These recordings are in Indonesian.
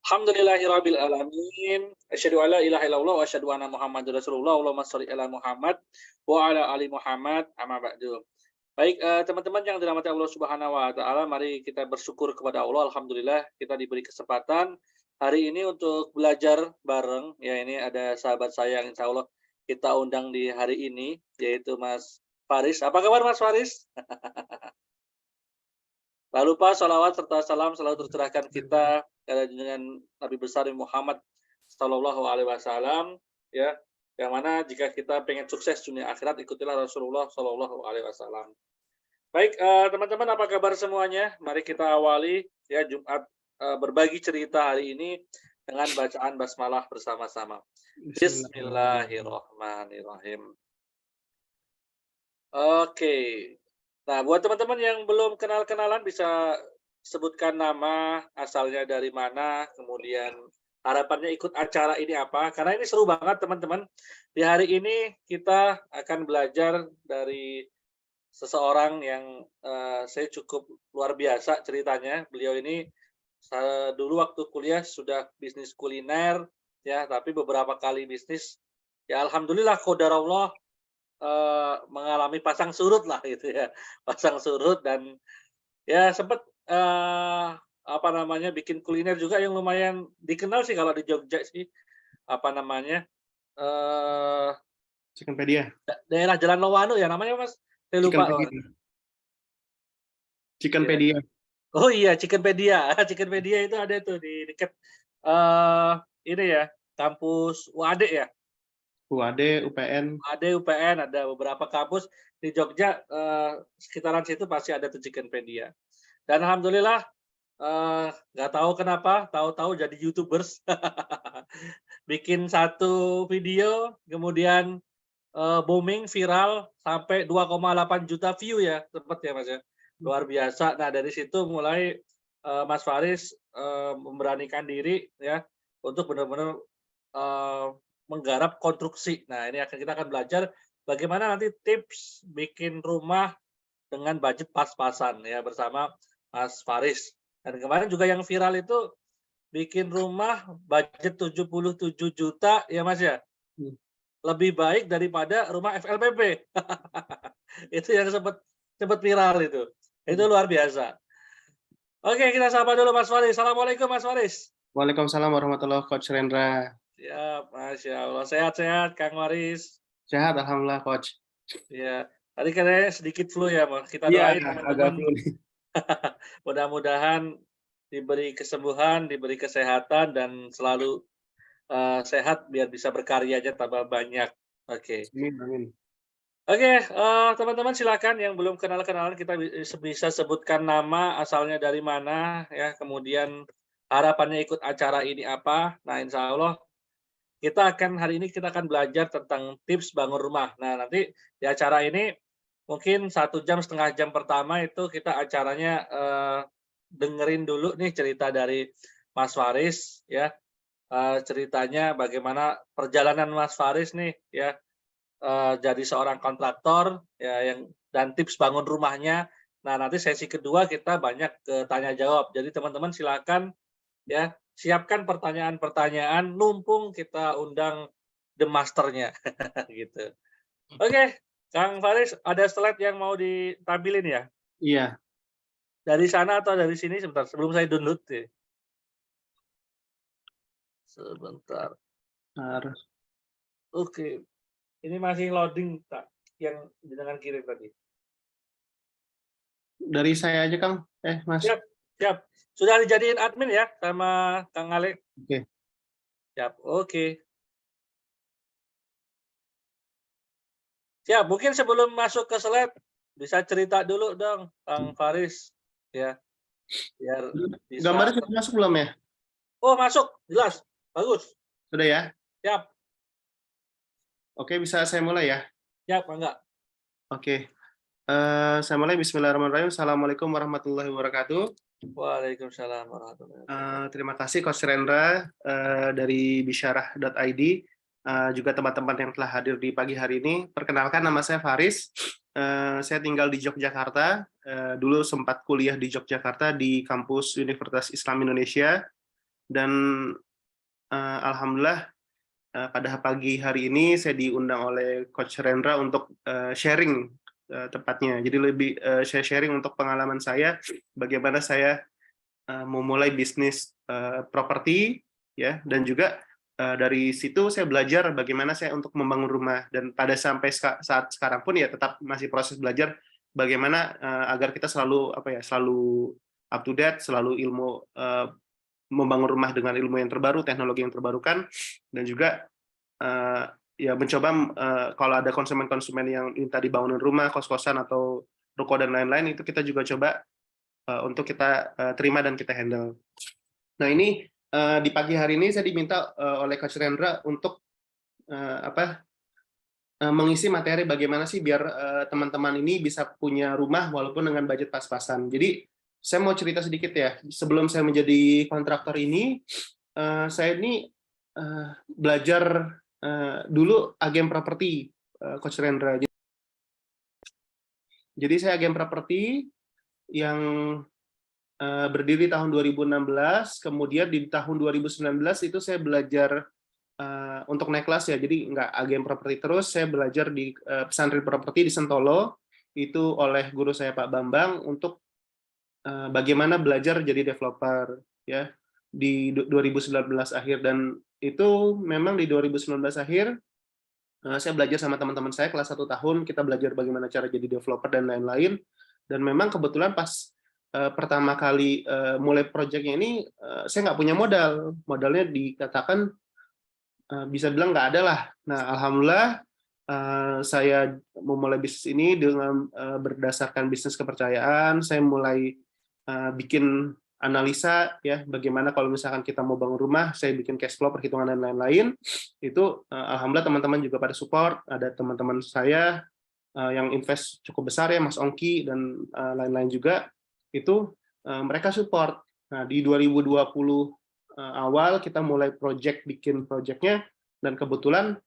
Alhamdulillahirabbil alamin. Asyhadu alla ilaha illallah wa asyhadu anna Muhammadar Rasulullah. Allahumma shalli ala Muhammad wa ala ali Muhammad. Amma ba'du. Baik, teman-teman yang dirahmati Allah Subhanahu wa taala, mari kita bersyukur kepada Allah. Alhamdulillah kita diberi kesempatan hari ini untuk belajar bareng. Ya, ini ada sahabat saya yang insyaallah kita undang di hari ini, yaitu Mas Faris. Apa kabar Mas Faris? Tak lupa salawat serta salam selalu tercurahkan kita dengan Nabi besar Muhammad Sallallahu Alaihi Wasallam, ya, yang mana jika kita pengen sukses dunia akhirat ikutilah Rasulullah Sallallahu Alaihi Wasallam. Baik, teman-teman, apa kabar semuanya? Mari kita awali ya Jumat berbagi cerita hari ini dengan bacaan basmalah bersama-sama. Bismillahirrahmanirrahim. Oke. Nah, buat teman-teman yang belum kenal-kenalan bisa sebutkan nama, asalnya dari mana, kemudian harapannya ikut acara ini apa. Karena ini seru banget teman-teman. Di hari ini kita akan belajar dari seseorang yang saya cukup luar biasa ceritanya. Beliau ini dulu waktu kuliah sudah bisnis kuliner, ya, tapi beberapa kali bisnis, ya alhamdulillah qadarullah mengalami pasang surut lah gitu ya, pasang surut dan ya sempat apa namanya bikin kuliner juga yang lumayan dikenal sih kalau di Jogja sih, apa namanya Chickenpedia. Daerah Jalan Lowano ya namanya Mas, saya lupa. Chickenpedia. Oh iya Chickenpedia, Chickenpedia itu ada tuh di dekat ini ya kampus UAD ya. UAD, UPN. UPN, ada beberapa kampus di Jogja, sekitaran situ pasti ada tuh Chickenpedia. Dan alhamdulillah, nggak tahu kenapa, tahu-tahu jadi YouTubers. Bikin satu video, kemudian booming, viral, sampai 2,8 juta view ya, sempat ya Mas ya. Luar biasa. Nah dari situ mulai Mas Faris memberanikan diri ya untuk benar-benar menggarap konstruksi. Nah, ini kita akan belajar bagaimana nanti tips bikin rumah dengan budget pas-pasan ya bersama Mas Faris. Dan kemarin juga yang viral itu bikin rumah budget 77 juta ya Mas ya. Lebih baik daripada rumah FLPP. Itu yang sempat viral itu. Itu luar biasa. Oke, kita sapa dulu Mas Faris. Assalamualaikum Mas Faris. Waalaikumsalam warahmatullahi wabarakatuh, Coach Rendra. Siap, Masya Allah. Sehat-sehat, Kang Waris. Sehat, alhamdulillah, Coach. Ya, tadi katanya sedikit flu ya, kita doain teman-teman. Mudah-mudahan diberi kesembuhan, diberi kesehatan, dan selalu sehat biar bisa berkaryanya tambah banyak. Oke. Amin. Oke, teman-teman silakan yang belum kenal-kenalan kita bisa sebutkan nama, asalnya dari mana, ya, kemudian harapannya ikut acara ini apa. Nah, insya Allah hari ini kita akan belajar tentang tips bangun rumah. Nah, nanti di acara ini mungkin 1 jam, setengah jam pertama itu kita acaranya dengerin dulu nih cerita dari Mas Faris ya. Ceritanya bagaimana perjalanan Mas Faris nih ya jadi seorang kontraktor ya dan tips bangun rumahnya. Nah, nanti sesi kedua kita banyak tanya jawab. Jadi teman-teman silakan ya siapkan pertanyaan-pertanyaan, numpung kita undang the masternya gitu. Oke, Kang Faris, ada slide yang mau ditampilin ya? Iya. Dari sana atau dari sini sebentar, sebelum saya download ya. Sebentar. Harus. Oke, ini masih loading tak yang dengan kirim tadi. Dari saya aja Kang, Mas. Siap. Sudah dijadiin admin ya sama Kang Ale? Oke. Siap, oke. Siap, mungkin sebelum masuk ke slide, bisa cerita dulu dong, Kang Faris. Ya, biar bisa. Gambarnya sudah masuk belum ya? Oh, masuk, jelas. Bagus. Sudah ya? Siap. Oke, bisa saya mulai ya? Siap, enggak? Oke. Saya mulai, bismillahirrahmanirrahim. Assalamualaikum warahmatullahi wabarakatuh. Waalaikumsalam warahmatullahi wabarakatuh. Terima kasih Coach Rendra dari bisyarah.id, juga teman-teman yang telah hadir di pagi hari ini. Perkenalkan, nama saya Faris. Saya tinggal di Yogyakarta. Dulu sempat kuliah di Yogyakarta di kampus Universitas Islam Indonesia. Dan alhamdulillah pada pagi hari ini saya diundang oleh Coach Rendra untuk sharing tepatnya. Jadi lebih saya sharing untuk pengalaman saya, bagaimana saya memulai bisnis properti, ya, dan juga dari situ saya belajar bagaimana saya untuk membangun rumah, dan pada sampai saat sekarang pun ya tetap masih proses belajar bagaimana agar kita selalu selalu up to date, selalu ilmu membangun rumah dengan ilmu yang terbaru, teknologi yang terbarukan, dan juga ya mencoba kalau ada konsumen-konsumen yang minta dibangunin rumah, kos-kosan atau ruko dan lain-lain, itu kita juga coba untuk kita terima dan kita handle. Nah ini di pagi hari ini saya diminta oleh Coach Rendra untuk mengisi materi bagaimana sih biar teman-teman ini bisa punya rumah walaupun dengan budget pas-pasan. Jadi saya mau cerita sedikit ya. Sebelum saya menjadi kontraktor ini, saya ini belajar dulu agen properti, Coach Rendra. Jadi saya agen properti yang berdiri tahun 2016, kemudian di tahun 2019 itu saya belajar untuk naik kelas ya, jadi nggak agen properti terus, saya belajar di pesantren properti di Sentolo, itu oleh guru saya Pak Bambang, untuk bagaimana belajar jadi developer ya di 2019 akhir. Dan itu memang di 2019 akhir saya belajar sama teman-teman saya kelas 1 tahun, kita belajar bagaimana cara jadi developer dan lain-lain. Dan memang kebetulan pas pertama kali mulai proyeknya ini, saya nggak punya modalnya dikatakan bisa bilang nggak ada lah. Nah, alhamdulillah saya memulai bisnis ini dengan berdasarkan bisnis kepercayaan. Saya mulai bikin analisa ya, bagaimana kalau misalkan kita mau bangun rumah, saya bikin cash flow, perhitungan dan lain-lain. Itu alhamdulillah teman-teman juga pada support. Ada teman-teman saya yang invest cukup besar ya, Mas Ongki dan lain-lain juga. Itu mereka support. Nah, di 2020 awal kita mulai bikin projectnya, dan kebetulan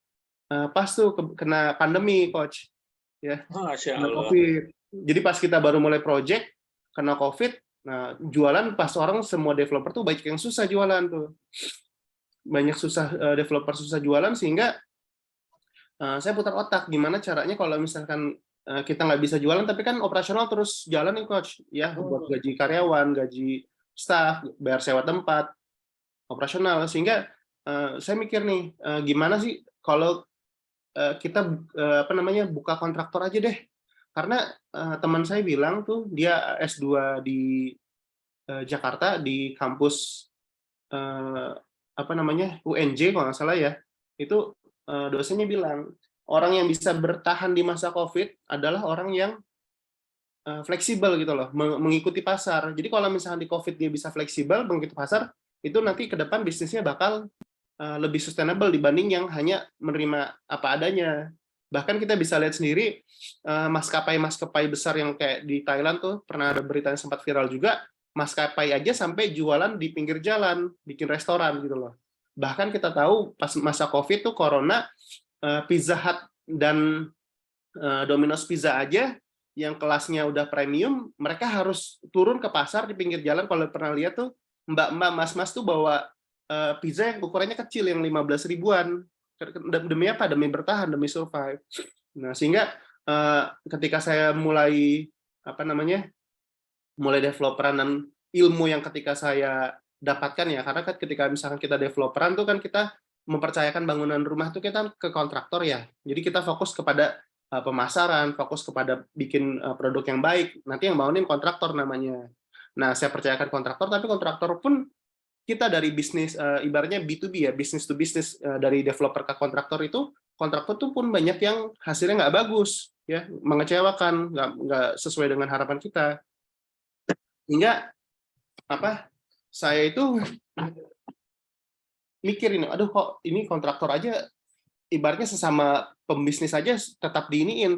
pas tuh kena pandemi, Coach. Ya, Masya kena Allah. COVID. Jadi pas kita baru mulai project, kena COVID, nah jualan pas orang semua developer tuh banyak yang susah jualan tuh. Banyak developer susah jualan, sehingga saya putar otak gimana caranya kalau misalkan kita nggak bisa jualan tapi kan operasional terus jalan nih, Coach, ya, buat gaji karyawan, gaji staff, bayar sewa tempat, operasional. Sehingga saya mikir nih, gimana sih kalau kita buka kontraktor aja deh. Karena teman saya bilang tuh dia S2 di Jakarta di kampus UNJ kalau nggak salah ya. Itu dosennya bilang orang yang bisa bertahan di masa COVID adalah orang yang fleksibel gitu loh, mengikuti pasar. Jadi kalau misalnya di COVID dia bisa fleksibel mengikuti pasar, itu nanti ke depan bisnisnya bakal lebih sustainable dibanding yang hanya menerima apa adanya. Bahkan kita bisa lihat sendiri maskapai besar yang kayak di Thailand tuh, pernah ada berita yang sempat viral juga, maskapai aja sampai jualan di pinggir jalan, bikin restoran gitu loh. Bahkan kita tahu pas masa COVID tuh corona, Pizza Hut dan Domino's Pizza aja yang kelasnya udah premium, mereka harus turun ke pasar di pinggir jalan. Kalau pernah lihat tuh, mbak-mbak, mas-mas tuh bawa pizza yang ukurannya kecil, yang 15 ribuan. Demi apa? Demi bertahan, demi survive. Nah, sehingga ketika saya mulai developeran, dan ilmu yang ketika saya dapatkan ya, karena kan ketika misalkan kita developeran tuh kan kita mempercayakan bangunan rumah tuh kita ke kontraktor ya. Jadi kita fokus kepada pemasaran, fokus kepada bikin produk yang baik. Nanti yang bangunin kontraktor namanya. Nah, saya percayakan kontraktor, tapi kontraktor pun kita dari bisnis, ibaratnya B2B ya, business to business, dari developer ke kontraktor itu, kontraktor tuh pun banyak yang hasilnya nggak bagus, ya, mengecewakan, nggak sesuai dengan harapan kita. Hingga saya itu mikirin, aduh kok ini kontraktor aja, ibaratnya sesama pembisnis aja tetap dimainin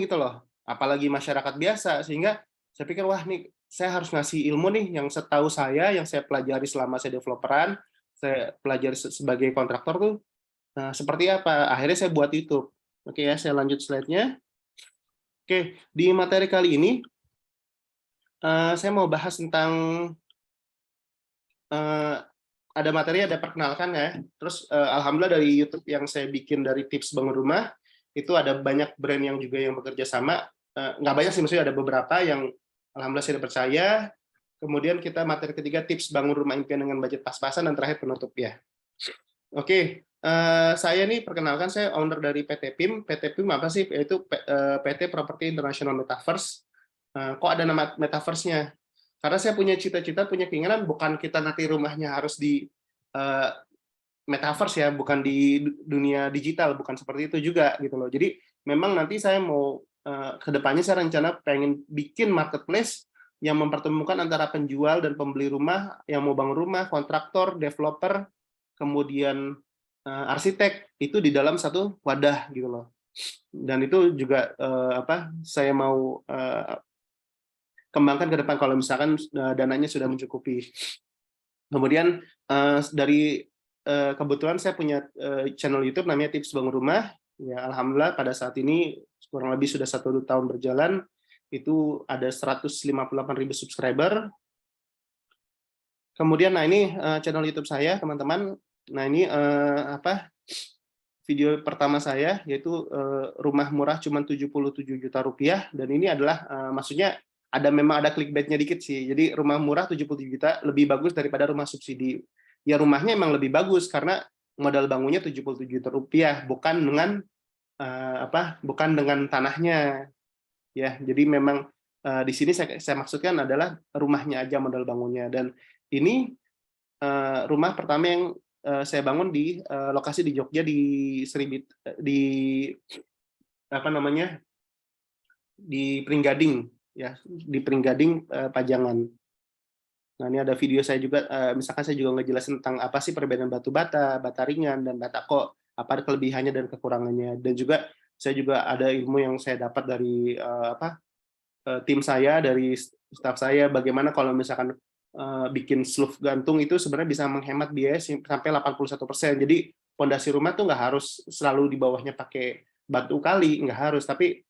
gitu loh, apalagi masyarakat biasa. Sehingga saya pikir, wah nih saya harus ngasih ilmu nih yang setahu saya, yang saya pelajari selama saya developeran, saya pelajari sebagai kontraktor tuh seperti apa. Akhirnya saya buat YouTube. Oke ya, saya lanjut slide-nya. Oke, di materi kali ini Saya mau bahas tentang eh, ada materi, ada perkenalkan ya. Terus alhamdulillah dari YouTube yang saya bikin dari tips bangun rumah itu ada banyak brand yang juga yang bekerja sama. Nggak banyak sih, maksudnya ada beberapa yang alhamdulillah saya percaya. Kemudian kita materi ketiga, tips bangun rumah impian dengan budget pas-pasan, dan terakhir penutup ya. Oke, saya nih perkenalkan, saya owner dari PT PIM. PT PIM apa sih? Yaitu PT Property International Metaverse. Kok ada nama Metaverse-nya? Karena saya punya cita-cita, punya keinginan, bukan kita nanti rumahnya harus di uh, Metaverse ya, bukan di dunia digital, bukan seperti itu juga gitu loh. Jadi memang nanti saya mau kedepannya saya rencana pengen bikin marketplace yang mempertemukan antara penjual dan pembeli rumah yang mau bangun rumah, kontraktor, developer, kemudian arsitek itu di dalam satu wadah gitu loh. Dan itu juga saya mau kembangkan ke depan kalau misalkan dananya sudah mencukupi. Kemudian dari kebetulan saya punya channel YouTube namanya Tips Bangun Rumah. Ya, alhamdulillah pada saat ini kurang lebih sudah 1 tahun berjalan, itu ada 158.000 subscriber. Kemudian, nah ini channel YouTube saya, teman-teman. Nah ini video pertama saya, yaitu rumah murah cuma 77 juta rupiah, dan ini adalah maksudnya memang ada clickbait-nya dikit sih. Jadi rumah murah 77 juta lebih bagus daripada rumah subsidi. Ya rumahnya emang lebih bagus karena modal bangunnya 77 juta rupiah, bukan dengan tanahnya. Ya, jadi memang di sini saya maksudkan adalah rumahnya aja modal bangunnya. Dan ini rumah pertama yang saya bangun di lokasi di Jogja di di Pringgading ya, di Pringgading Pajangan. Nah, ini ada video saya juga, misalkan saya juga ngejelasin tentang apa sih perbedaan batu bata, bata ringan, dan bata kok, apa kelebihannya dan kekurangannya. Dan juga saya juga ada ilmu yang saya dapat dari tim saya, dari staf saya, bagaimana kalau misalkan bikin sloof gantung itu sebenarnya bisa menghemat biaya sampai 81%. Jadi fondasi rumah tuh nggak harus selalu di bawahnya pakai batu kali, nggak harus, tapi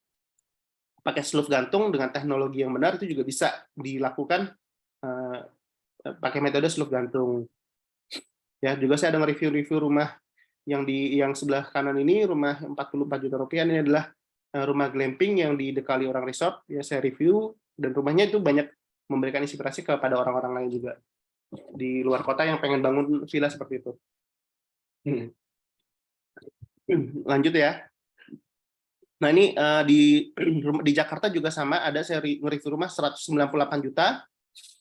pakai sloof gantung dengan teknologi yang benar itu juga bisa dilakukan pakai metode sloof gantung. Ya, juga saya ada nge-review rumah yang sebelah kanan ini, rumah 44 juta rupiah, ini adalah rumah glamping yang didekali orang resort. Ya, saya review, dan rumahnya itu banyak memberikan inspirasi kepada orang-orang lain juga di luar kota yang pengen bangun villa seperti itu. Lanjut ya. Nah, ini di Jakarta juga sama, ada saya nge-review rumah 198 juta.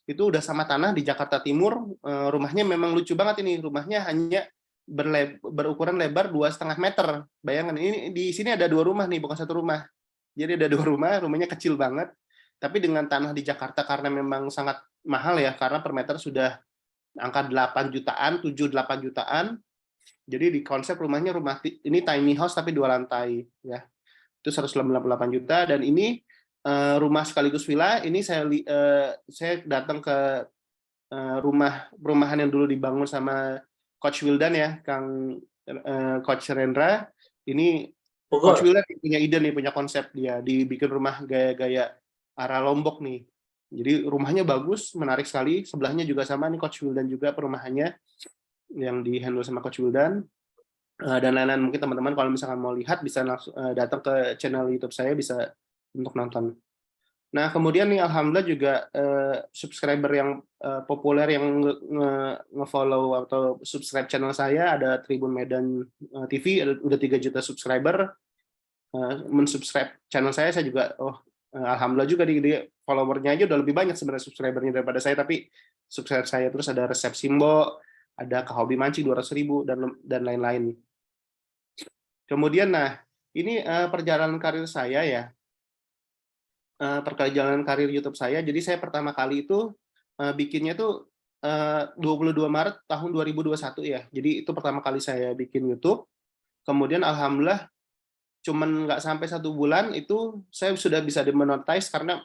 Itu udah sama tanah di Jakarta Timur. Rumahnya memang lucu banget ini. Rumahnya hanya berukuran lebar 2,5 meter. Bayangkan, ini di sini ada 2 rumah nih, bukan 1 rumah. Jadi ada 2 rumah, rumahnya kecil banget. Tapi dengan tanah di Jakarta karena memang sangat mahal ya, karena per meter sudah angka 8 jutaan, 7-8 jutaan. Jadi di konsep rumahnya ini tiny house tapi 2 lantai ya. Itu 198 juta, dan ini rumah sekaligus villa. Ini saya datang ke perumahan yang dulu dibangun sama Coach Wildan ya, Coach Rendra. Ini Coach Wildan punya ide nih, punya konsep, dia dibikin rumah gaya-gaya arah Lombok nih. Jadi rumahnya bagus, menarik sekali. Sebelahnya juga sama nih, Coach Wildan juga perumahannya yang di-handle sama Coach Wildan. Dan lain-lain. Mungkin teman-teman kalau misalkan mau lihat bisa langsung datang ke channel YouTube saya, bisa untuk nonton. Nah, kemudian nih alhamdulillah juga subscriber yang populer yang nge-follow atau subscribe channel saya, ada Tribun Medan TV, udah 3 juta subscriber. Mensubscribe channel saya juga alhamdulillah juga di followernya aja udah lebih banyak sebenarnya subscribernya daripada saya, tapi subscribe saya. Terus ada Resep Simbo, ada ke Hobi Mancing 200.000, dan lain-lain. Kemudian, nah ini perjalanan karir saya ya, perjalanan karir YouTube saya. Jadi saya pertama kali itu bikinnya tuh 22 Maret tahun 2021 ya. Jadi itu pertama kali saya bikin YouTube. Kemudian alhamdulillah cuman nggak sampai 1 bulan itu saya sudah bisa dimonetize, karena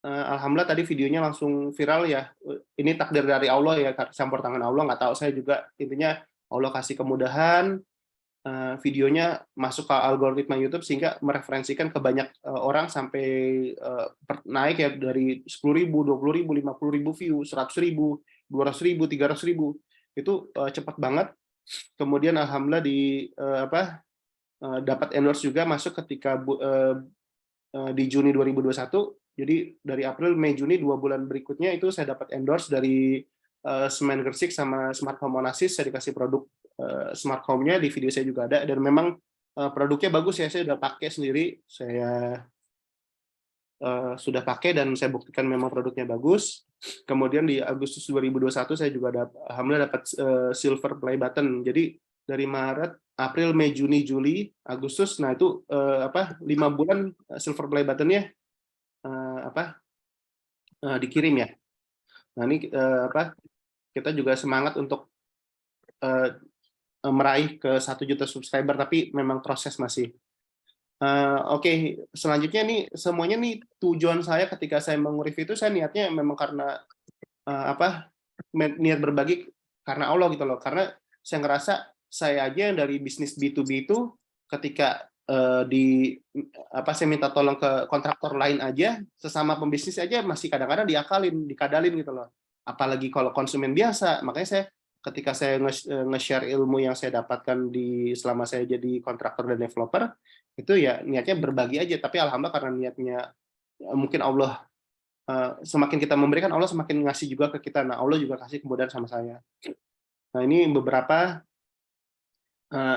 alhamdulillah tadi videonya langsung viral ya. Ini takdir dari Allah ya, campur tangan Allah, nggak tahu saya juga, intinya Allah kasih kemudahan. videonya masuk ke algoritma YouTube sehingga mereferensikan ke banyak orang sampai naik ya dari 10.000, 20.000, 50.000 view, 100.000, 200.000, 300.000 itu cepat banget. Kemudian alhamdulillah dapat endorse juga masuk ketika di Juni 2021. Jadi dari April, Mei, Juni 2 bulan berikutnya itu saya dapat endorse dari Semen Gresik sama Smart Home Oasis. Saya dikasih produk smart home-nya, di video saya juga ada, dan memang produknya bagus ya, saya udah pakai sendiri, saya sudah pakai dan saya buktikan memang produknya bagus. Kemudian di Agustus 2021 saya juga alhamdulillah dapat silver play button. Jadi dari Maret, April, Mei, Juni, Juli, Agustus, nah itu 5 bulan silver play button-nya dikirim ya. Nah ini kita juga semangat untuk meraih ke 1 juta subscriber, tapi memang proses masih. Oke, selanjutnya nih semuanya nih tujuan saya ketika saya meng-review itu saya niatnya memang karena niat berbagi karena Allah gitu loh. Karena saya ngerasa saya aja yang dari bisnis B2B itu ketika saya minta tolong ke kontraktor lain aja, sesama pembisnis aja masih kadang-kadang dikadalin gitu loh. Apalagi kalau konsumen biasa. Makanya saya ketika saya nge-share ilmu yang saya dapatkan selama saya jadi kontraktor dan developer, itu ya niatnya berbagi aja. Tapi alhamdulillah karena niatnya mungkin Allah, semakin kita memberikan, Allah semakin ngasih juga ke kita. Nah, Allah juga kasih kemudahan sama saya. Nah, ini beberapa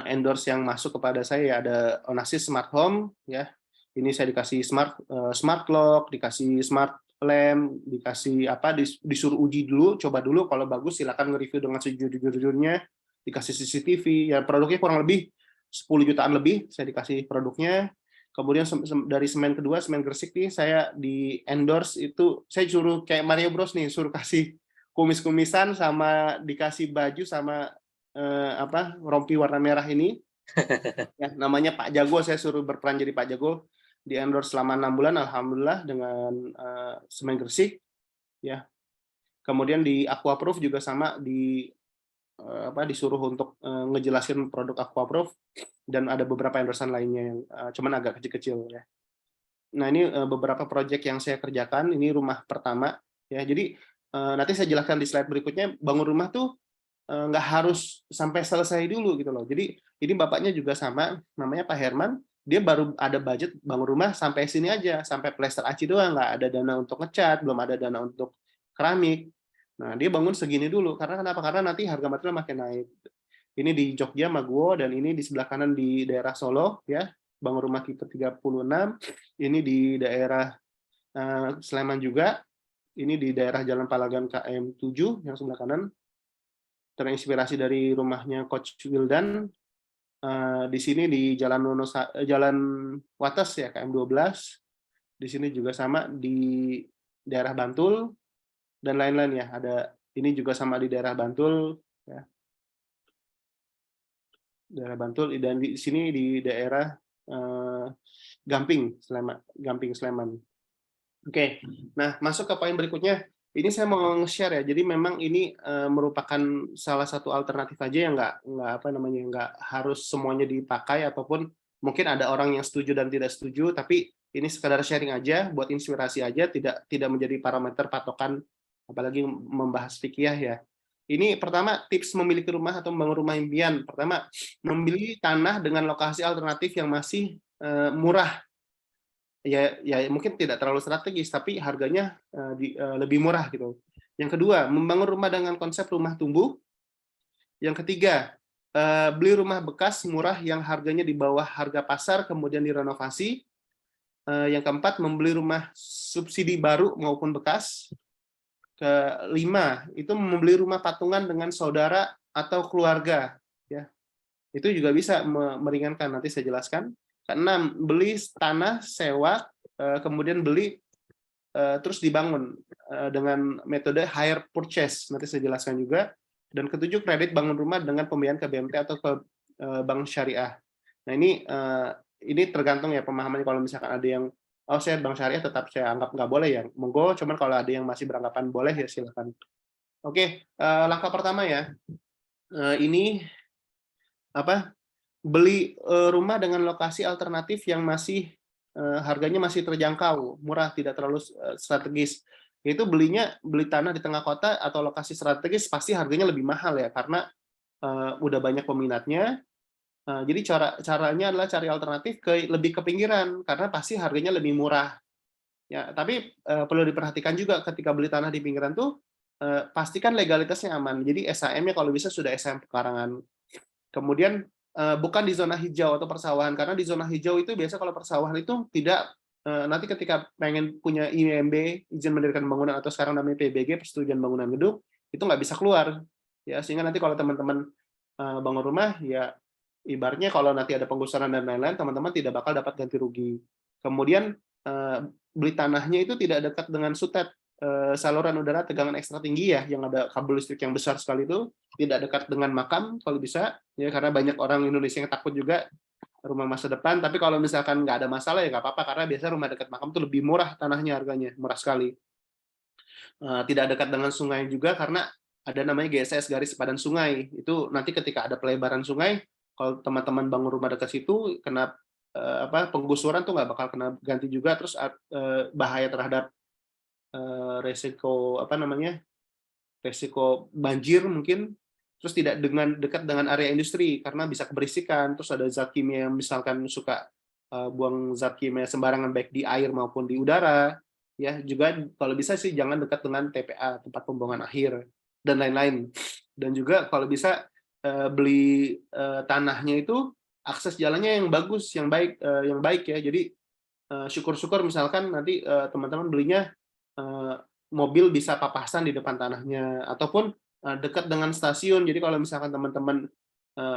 endorse yang masuk kepada saya ya, ada Oasis Smart Home ya. Ini saya dikasih smart lock, dikasih smart lamp, dikasih disuruh uji dulu, coba dulu, kalau bagus silakan nge-review dengan sejujur-jujurnya, dikasih CCTV, ya produknya kurang lebih 10 jutaan lebih saya dikasih produknya. Kemudian dari Semen kedua, Semen Gresik nih, saya di endorse itu, saya suruh kayak Mario Bros nih, suruh kasih kumis-kumisan sama dikasih baju sama rompi warna merah ini. Ya, namanya Pak Jago, saya suruh berperan jadi Pak Jago, di endorse selama 6 bulan, alhamdulillah dengan Semen Gresik. Ya. Kemudian di Aquaproof juga sama, disuruh untuk ngejelasin produk Aquaproof, dan ada beberapa endorsean lainnya yang cuman agak kecil-kecil ya. Nah, ini beberapa proyek yang saya kerjakan. Ini rumah pertama ya. Jadi nanti saya jelaskan di slide berikutnya, bangun rumah tuh nggak harus sampai selesai dulu gitu loh. Jadi ini bapaknya juga sama, namanya Pak Herman, dia baru ada budget bangun rumah sampai sini aja, sampai plester aci doang, nggak ada dana untuk ngecat, belum ada dana untuk keramik. Nah, dia bangun segini dulu, karena kenapa? Karena nanti harga material makin naik. Ini di Jogja, Maguwo, dan ini di sebelah kanan di daerah Solo, ya, bangun rumah tipe 36, ini di daerah Sleman juga, ini di daerah Jalan Palagan KM 7, yang sebelah kanan, terinspirasi dari rumahnya Coach Wildan. Di sini di Jalan Wates ya, KM 12. Di sini juga sama di daerah Bantul dan lain-lain ya. Ada ini juga sama di daerah Bantul ya. Daerah Bantul, dan di sini di daerah Gamping Sleman. Oke. Nah, masuk ke poin berikutnya. Ini saya mau share ya. Jadi memang ini merupakan salah satu alternatif aja yang nggak harus semuanya dipakai, ataupun mungkin ada orang yang setuju dan tidak setuju. Tapi ini sekadar sharing aja, buat inspirasi aja, tidak menjadi parameter patokan, apalagi membahas fikih ya. Ini pertama, tips memiliki rumah atau membangun rumah impian. Pertama, memilih tanah dengan lokasi alternatif yang masih murah. Ya mungkin tidak terlalu strategis, tapi harganya lebih murah gitu. Yang kedua, membangun rumah dengan konsep rumah tumbuh. Yang ketiga, beli rumah bekas murah yang harganya di bawah harga pasar, kemudian direnovasi. Yang keempat, membeli rumah subsidi baru maupun bekas. Kelima, itu membeli rumah patungan dengan saudara atau keluarga. Ya, itu juga bisa meringankan, nanti saya jelaskan. Keenam, beli tanah, sewa, kemudian beli, terus dibangun dengan metode hire purchase, nanti saya jelaskan juga. Dan ketujuh, kredit bangun rumah dengan pembiayaan ke BMT atau ke bank syariah. Nah, ini tergantung ya pemahamannya. Kalau misalkan ada yang, saya bank syariah tetap saya anggap nggak boleh ya, monggo. Cuman kalau ada yang masih beranggapan boleh ya silakan. Oke, langkah pertama ya, ini beli rumah dengan lokasi alternatif yang masih harganya masih terjangkau, murah, tidak terlalu strategis. Itu beli tanah di tengah kota atau lokasi strategis pasti harganya lebih mahal ya, karena udah banyak peminatnya. Jadi caranya adalah cari alternatif lebih ke pinggiran, karena pasti harganya lebih murah. Ya, tapi perlu diperhatikan juga ketika beli tanah di pinggiran tuh, pastikan legalitasnya aman. Jadi SHM-nya kalau bisa sudah SHM pekarangan. Kemudian bukan di zona hijau atau persawahan, karena di zona hijau itu biasa kalau persawahan itu tidak, nanti ketika pengen punya IMB, izin mendirikan bangunan, atau sekarang namanya PBG, persetujuan bangunan gedung, itu nggak bisa keluar. Ya, sehingga nanti kalau teman-teman bangun rumah, ya ibaratnya kalau nanti ada penggusuran dan lain-lain, teman-teman tidak bakal dapat ganti rugi. Kemudian beli tanahnya itu tidak dekat dengan sutet, saluran udara tegangan ekstra tinggi ya, yang ada kabel listrik yang besar sekali itu, tidak dekat dengan makam kalau bisa, ya karena banyak orang Indonesia yang takut juga rumah masa depan. Tapi kalau misalkan nggak ada masalah ya nggak apa-apa, karena biasa rumah dekat makam itu lebih murah tanahnya, harganya murah sekali. Tidak dekat dengan sungai juga, karena ada namanya GSS, garis sepadan sungai. Itu nanti ketika ada pelebaran sungai, kalau teman-teman bangun rumah dekat situ, kena penggusuran tuh nggak bakal kena ganti juga. Terus bahaya terhadap resiko resiko banjir mungkin. Terus tidak dekat dengan area industri karena bisa keberisikan. Terus ada zat kimia yang misalkan suka buang zat kimia sembarangan, baik di air maupun di udara. Ya, juga kalau bisa sih jangan dekat dengan TPA, tempat pembuangan akhir, dan lain-lain. Dan juga kalau bisa beli tanahnya itu akses jalannya yang bagus, yang baik ya. Jadi syukur-syukur misalkan nanti teman-teman belinya mobil bisa papasan di depan tanahnya, ataupun dekat dengan stasiun. Jadi kalau misalkan teman-teman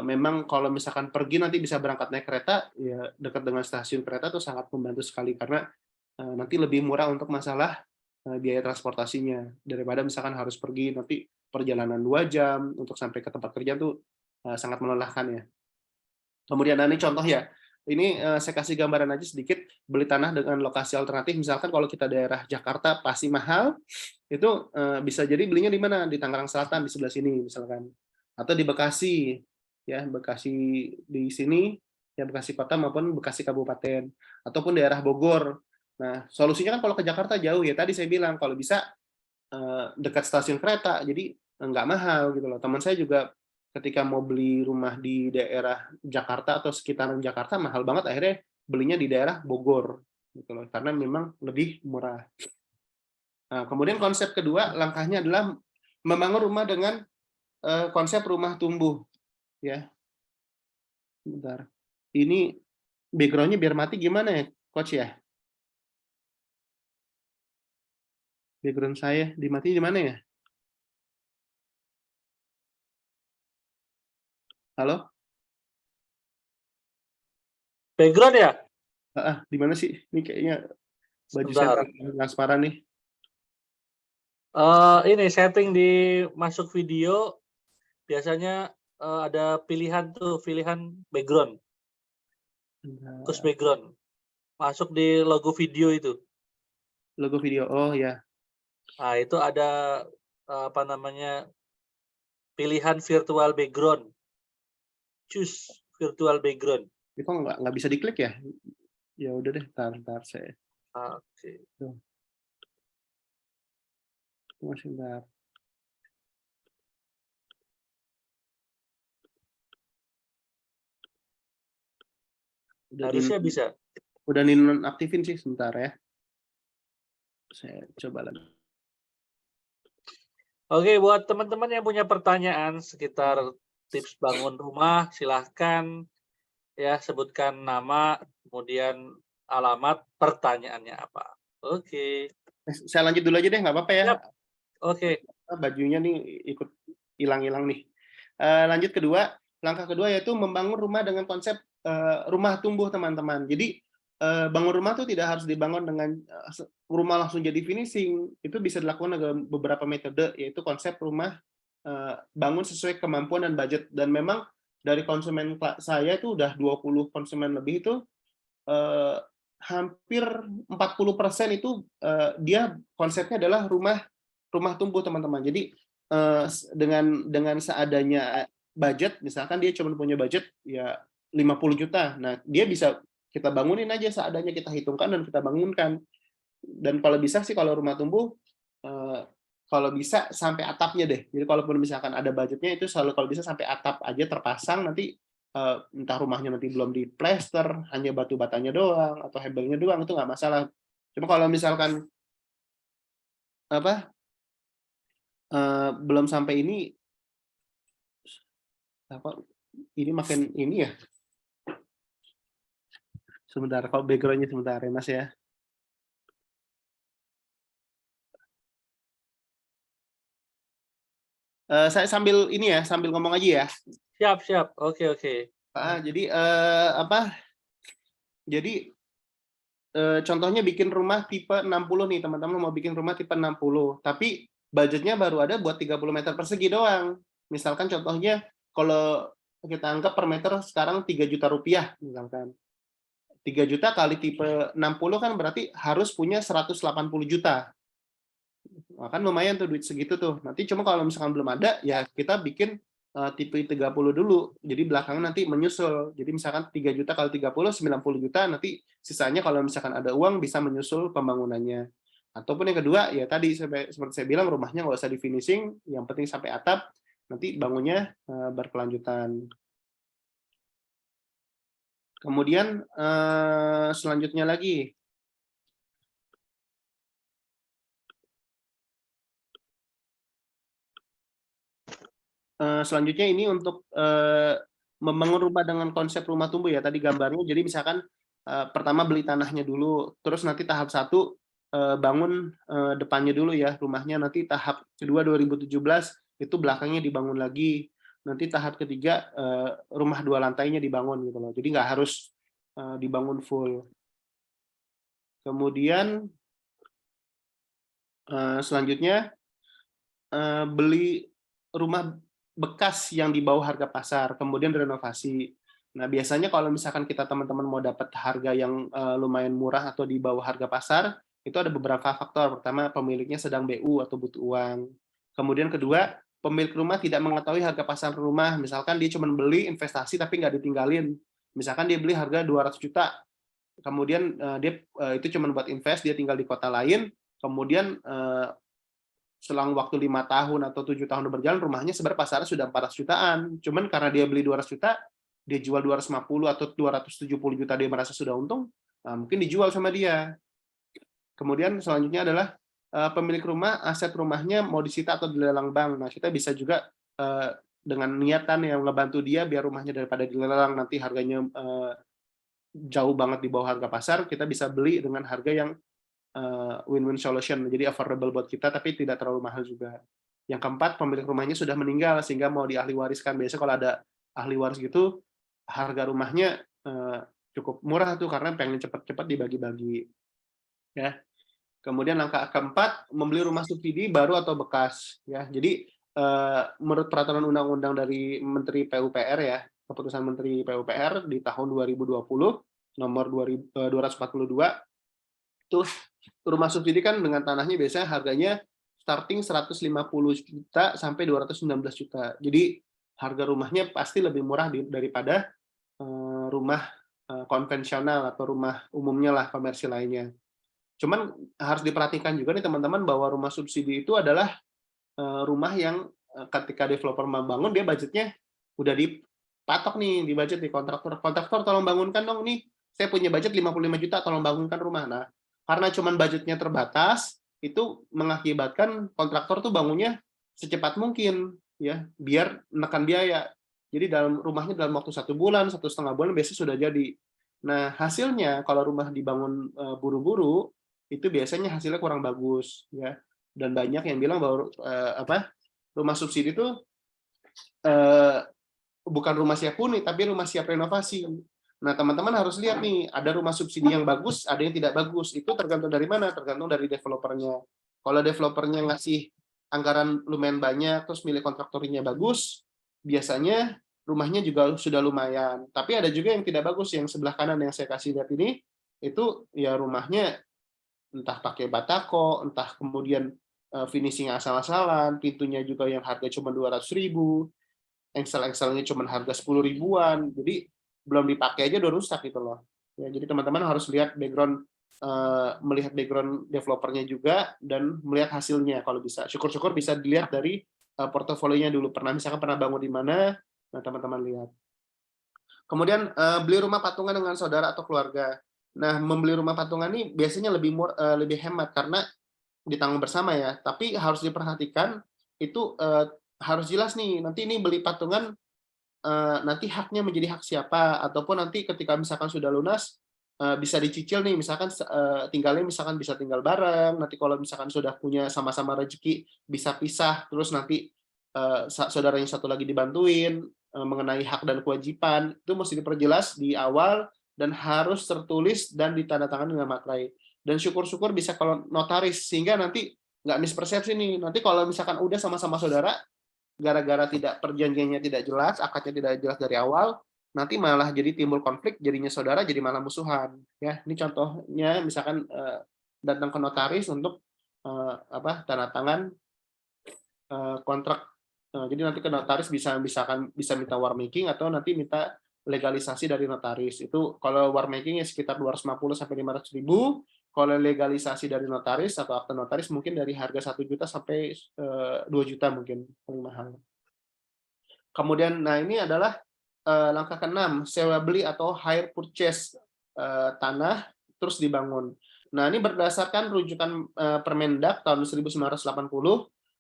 memang kalau misalkan pergi nanti bisa berangkat naik kereta, ya dekat dengan stasiun kereta tuh sangat membantu sekali, karena nanti lebih murah untuk masalah biaya transportasinya, daripada misalkan harus pergi nanti perjalanan 2 jam untuk sampai ke tempat kerja tuh sangat melelahkan ya. Kemudian ini contoh ya, ini saya kasih gambaran aja sedikit, beli tanah dengan lokasi alternatif, misalkan kalau kita daerah Jakarta pasti mahal, itu bisa jadi belinya di mana? Di Tangerang Selatan, di sebelah sini misalkan. Atau di Bekasi, ya Bekasi di sini, ya Bekasi Kota maupun Bekasi Kabupaten, ataupun daerah Bogor. Nah, solusinya kan kalau ke Jakarta jauh ya, tadi saya bilang kalau bisa dekat stasiun kereta, jadi nggak mahal gitu loh. Teman saya juga ketika mau beli rumah di daerah Jakarta atau sekitaran Jakarta mahal banget, akhirnya belinya di daerah Bogor gitu loh, karena memang lebih murah. Nah, kemudian konsep kedua, langkahnya adalah membangun rumah dengan konsep rumah tumbuh ya. Bentar. Ini background-nya biar mati gimana ya, Coach ya? Background saya dimati di mana ya? Halo? Background ya? Di mana sih? Ini kayaknya baju saya Sebentar. transparan nih. Ini setting di masuk video biasanya ada pilihan background, terus Bentar. background. Masuk di logo video itu. Logo video, oh ya. Nah, itu ada apa namanya? Pilihan virtual background. Choose virtual background. Ini kok nggak bisa diklik ya? Ya udah deh, ntar saya. Oke. Tuh. Masih bentar. Harusnya bisa. Udah dinonaktifin sih, sebentar ya. Saya coba lagi. Oke, buat teman-teman yang punya pertanyaan sekitar tips bangun rumah, silahkan ya sebutkan nama, kemudian alamat, pertanyaannya apa. Oke. Saya lanjut dulu aja deh, nggak apa-apa ya. Siap. Oke. Bajunya nih ikut hilang-hilang nih. Lanjut kedua, langkah kedua yaitu membangun rumah dengan konsep rumah tumbuh, teman-teman. Jadi bangun rumah tuh tidak harus dibangun dengan rumah langsung jadi finishing. Itu bisa dilakukan dengan beberapa metode, yaitu konsep rumah bangun sesuai kemampuan dan budget. Dan memang dari konsumen saya itu udah 20 konsumen lebih itu hampir 40% itu dia konsepnya adalah rumah tumbuh, teman-teman. Jadi dengan seadanya budget, misalkan dia cuma punya budget ya 50 juta. Nah, dia bisa kita bangunin aja seadanya, kita hitungkan dan kita bangunkan. Dan kalau bisa sih kalau rumah tumbuh, kalau bisa sampai atapnya deh. Jadi kalaupun misalkan ada budgetnya itu selalu kalau bisa sampai atap aja terpasang, nanti entah rumahnya nanti belum di plester, hanya batu batanya doang atau hebelnya doang, itu nggak masalah. Cuma kalau misalkan apa belum sampai ini apa ini makin ini ya, sebentar kalau backgroundnya sebentar ya Mas ya. Saya sambil ini ya, sambil ngomong aja ya. Siap, siap. Oke, oke. Jadi apa? Jadi contohnya bikin rumah tipe 60 nih, teman-teman mau bikin rumah tipe 60, tapi budgetnya baru ada buat 30 meter persegi doang. Misalkan contohnya kalau kita anggap per meter sekarang 3 juta rupiah misalkan. 3 juta kali tipe 60 kan berarti harus punya 180 juta. Nah, kan lumayan tuh duit segitu tuh. Nanti cuma kalau misalkan belum ada, ya kita bikin tipe 30 dulu. Jadi belakangan nanti menyusul. Jadi misalkan 3 juta kali 30, 90 juta, nanti sisanya kalau misalkan ada uang bisa menyusul pembangunannya. Ataupun yang kedua, ya tadi seperti saya bilang, rumahnya nggak usah di finishing, yang penting sampai atap, nanti bangunnya berkelanjutan. Kemudian selanjutnya lagi, selanjutnya ini untuk membangun rumah dengan konsep rumah tumbuh ya tadi gambarnya. Jadi misalkan pertama beli tanahnya dulu, terus nanti tahap 1 bangun depannya dulu ya rumahnya. Nanti tahap kedua 2017 itu belakangnya dibangun lagi. Nanti tahap ketiga rumah 2 lantainya dibangun gitu loh. Jadi nggak harus dibangun full. Kemudian selanjutnya beli rumah bekas yang di bawah harga pasar, kemudian renovasi. Nah, biasanya kalau misalkan kita teman-teman mau dapat harga yang lumayan murah atau di bawah harga pasar, itu ada beberapa faktor. Pertama, pemiliknya sedang BU atau butuh uang. Kemudian kedua, pemilik rumah tidak mengetahui harga pasar rumah. Misalkan dia cuma beli investasi tapi nggak ditinggalin. Misalkan dia beli harga 200 juta, kemudian dia itu cuma buat invest, dia tinggal di kota lain, kemudian selang waktu 5 tahun atau 7 tahun berjalan, rumahnya sebenarnya pasarnya sudah 400 jutaan. Cuman karena dia beli 200 juta, dia jual 250 atau 270 juta, dia merasa sudah untung, nah mungkin dijual sama dia. Kemudian selanjutnya adalah pemilik rumah, aset rumahnya mau disita atau dilelang bank. Nah, kita bisa juga dengan niatan yang ngebantu dia biar rumahnya daripada dilelang nanti harganya jauh banget di bawah harga pasar, kita bisa beli dengan harga yang win-win solution, jadi affordable buat kita tapi tidak terlalu mahal juga. Yang keempat, pemilik rumahnya sudah meninggal sehingga mau diahli wariskan. Biasanya kalau ada ahli waris gitu, harga rumahnya cukup murah tuh karena pengen cepat-cepat dibagi-bagi. Ya. Kemudian langkah keempat, membeli rumah subsidi baru atau bekas. Ya, jadi menurut peraturan undang-undang dari Menteri PUPR ya, keputusan Menteri PUPR di tahun 2020 nomor 242 itu rumah subsidi kan dengan tanahnya biasanya harganya starting 150 juta sampai 219 juta. Jadi harga rumahnya pasti lebih murah daripada rumah konvensional atau rumah umumnya lah, komersil lainnya. Cuman harus diperhatikan juga nih teman-teman bahwa rumah subsidi itu adalah rumah yang ketika developer membangun dia budgetnya udah dipatok nih di budget di kontraktor. Kontraktor tolong bangunkan dong nih. Saya punya budget 55 juta tolong bangunkan rumah. Nah, karena cuman budgetnya terbatas, itu mengakibatkan kontraktor tuh bangunnya secepat mungkin ya, biar menekan biaya. Jadi dalam rumahnya dalam waktu 1 bulan, 1,5 bulan biasanya sudah jadi. Nah, hasilnya kalau rumah dibangun buru-buru, itu biasanya hasilnya kurang bagus ya. Dan banyak yang bilang bahwa rumah subsidi itu bukan rumah siap huni, tapi rumah siap renovasi. Nah, teman-teman harus lihat nih, ada rumah subsidi yang bagus, ada yang tidak bagus. Itu tergantung dari mana? Tergantung dari developernya. Kalau developernya ngasih anggaran lumayan banyak, terus milik kontraktornya bagus, biasanya rumahnya juga sudah lumayan. Tapi ada juga yang tidak bagus, yang sebelah kanan yang saya kasih lihat ini, itu ya rumahnya entah pakai batako, entah kemudian finishing asal-asalan, pintunya juga yang harga cuma 200.000, Excel-nya cuma harga 10 ribuan. Jadi belum dipakai aja udah rusak gitu loh. Ya, jadi teman-teman harus lihat melihat background developernya juga dan melihat hasilnya kalau bisa. Syukur-syukur bisa dilihat dari portofolionya dulu. Misalkan pernah bangun di mana, nah teman-teman lihat. Kemudian beli rumah patungan dengan saudara atau keluarga. Nah, membeli rumah patungan ini biasanya lebih hemat karena ditanggung bersama ya. Tapi harus diperhatikan itu harus jelas nih. Nanti ini beli patungan nanti haknya menjadi hak siapa, ataupun nanti ketika misalkan sudah lunas bisa dicicil nih, misalkan tinggalnya misalkan bisa tinggal bareng. Nanti kalau misalkan sudah punya sama-sama rezeki bisa pisah, terus nanti saudara yang satu lagi dibantuin mengenai hak dan kewajiban itu mesti diperjelas di awal dan harus tertulis dan ditandatangani dengan materai. Dan syukur-syukur bisa kalau notaris sehingga nanti nggak mispersepsi nih. Nanti kalau misalkan udah sama-sama saudara, gara-gara tidak perjanjiannya tidak jelas, akadnya tidak jelas dari awal, nanti malah jadi timbul konflik, jadinya saudara jadi malah musuhan. Ya, ini contohnya misalkan datang ke notaris untuk tanda tangan kontrak. Jadi nanti ke notaris bisa minta war making atau nanti minta legalisasi dari notaris. Itu kalau war making ya sekitar 250 sampai 500 ribu. Kalau legalisasi dari notaris atau akte notaris mungkin dari harga 1 juta sampai 2 juta mungkin paling mahal. Kemudian, nah ini adalah langkah ke-6, sewa beli atau hire purchase tanah terus dibangun. Nah ini berdasarkan rujukan Permendak tahun 1980,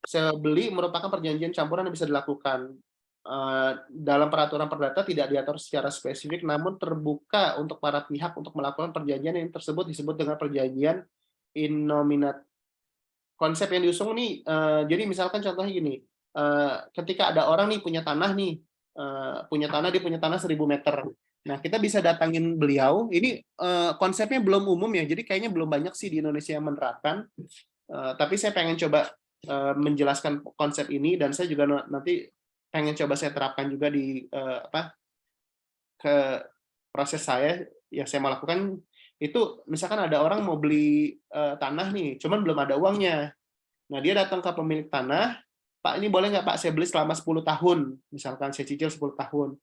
sewa beli merupakan perjanjian campuran yang bisa dilakukan. Dalam peraturan perdata tidak diatur secara spesifik, namun terbuka untuk para pihak untuk melakukan perjanjian yang tersebut disebut dengan perjanjian in nominat. Konsep yang diusung nih, jadi misalkan contohnya gini, ketika ada orang nih punya tanah nih, dia punya tanah 1000 meter. Nah, kita bisa datangin beliau. Ini konsepnya belum umum ya, jadi kayaknya belum banyak sih di Indonesia yang menerapkan. Tapi saya pengen coba menjelaskan konsep ini dan saya juga nanti pengen coba saya terapkan juga di ke proses saya yang saya mau lakukan itu. Misalkan ada orang mau beli tanah nih, cuman belum ada uangnya. Nah, dia datang ke pemilik tanah, Pak, ini boleh nggak Pak saya beli selama 10 tahun, misalkan saya cicil 10 tahun.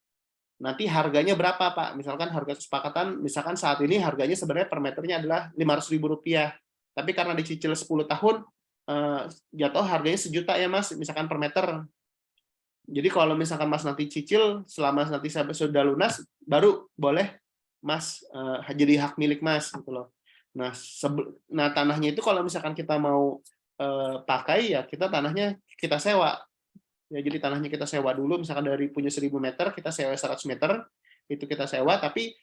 Nanti harganya berapa Pak? Misalkan harga kesepakatan, misalkan saat ini harganya sebenarnya per meternya adalah Rp500.000. Tapi karena dicicil 10 tahun, jatuh harganya 1 juta ya Mas, misalkan per meter. Jadi kalau misalkan Mas nanti cicil, selama nanti sampai sudah lunas, baru boleh Mas jadi hak milik Mas gitu loh. Nah, tanahnya itu kalau misalkan kita mau pakai ya tanahnya kita sewa. Ya, jadi tanahnya kita sewa dulu, misalkan dari punya 1000 meter, kita sewa 100 meter, itu kita sewa, tapi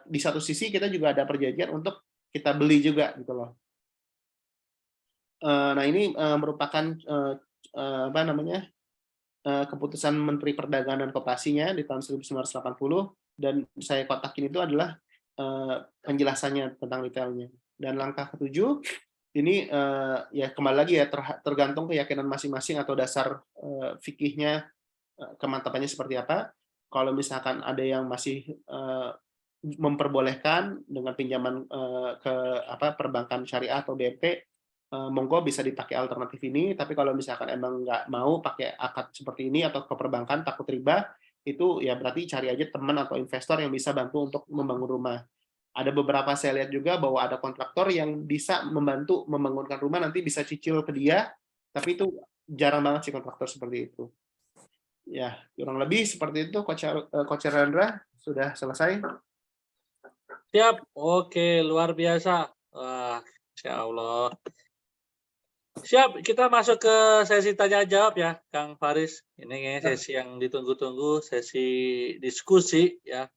di satu sisi kita juga ada perjanjian untuk kita beli juga gitu loh. Nah, ini merupakan keputusan Menteri Perdagangan dan Koperasinya di tahun 1980, dan saya kotakin itu adalah penjelasannya tentang detailnya. Dan langkah ke-7 ini ya kembali lagi ya tergantung keyakinan masing-masing atau dasar fikihnya, kemantapannya seperti apa. Kalau misalkan ada yang masih memperbolehkan dengan pinjaman ke perbankan syariah atau BMP, monggo bisa dipakai alternatif ini. Tapi kalau misalkan emang nggak mau pakai akad seperti ini atau ke perbankan takut riba, itu ya berarti cari aja teman atau investor yang bisa bantu untuk membangun rumah. Ada beberapa saya lihat juga bahwa ada kontraktor yang bisa membantu membangunkan rumah, nanti bisa cicil ke dia, tapi itu jarang banget sih kontraktor seperti itu. Ya, kurang lebih seperti itu, Coach Rendra. Sudah selesai. Siap, oke, luar biasa. Wah, Insya Allah. Siap, kita masuk ke sesi tanya jawab ya, Kang Faris. Ini sesi yang ditunggu-tunggu, sesi diskusi ya,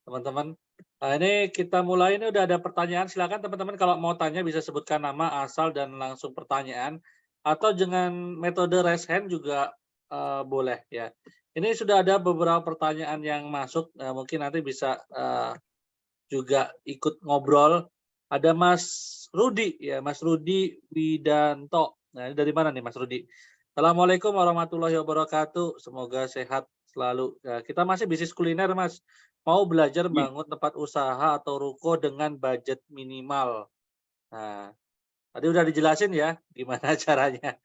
teman-teman. Nah, ini kita mulai, ini udah ada pertanyaan. Silakan teman-teman kalau mau tanya bisa sebutkan nama, asal, dan langsung pertanyaan. Atau dengan metode raise hand juga boleh ya. Ini sudah ada beberapa pertanyaan yang masuk, mungkin nanti bisa juga ikut ngobrol. Ada Mas Rudi ya, Mas Rudi Widanto. Nah, ini dari mana nih Mas Rudi? Assalamualaikum warahmatullahi wabarakatuh. Semoga sehat selalu. Nah, kita masih bisnis kuliner Mas. Mau belajar bangun tempat usaha atau ruko dengan budget minimal. Nah, tadi udah dijelasin ya gimana caranya.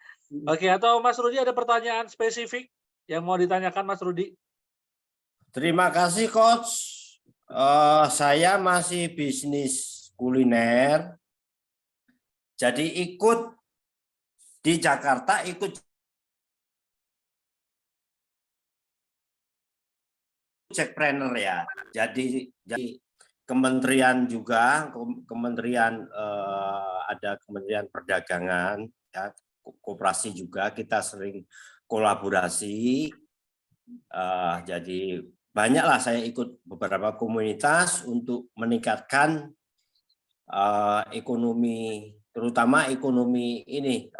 Oke, atau Mas Rudi ada pertanyaan spesifik yang mau ditanyakan Mas Rudi? Terima kasih Coach. Saya masih bisnis kuliner, jadi ikut di Jakarta, ikut Jackpreneur ya. Jadi kementerian juga, kementerian ada Kementerian Perdagangan, ya, koperasi juga kita sering kolaborasi. Jadi banyaklah saya ikut beberapa komunitas untuk meningkatkan ekonomi, terutama ekonomi ini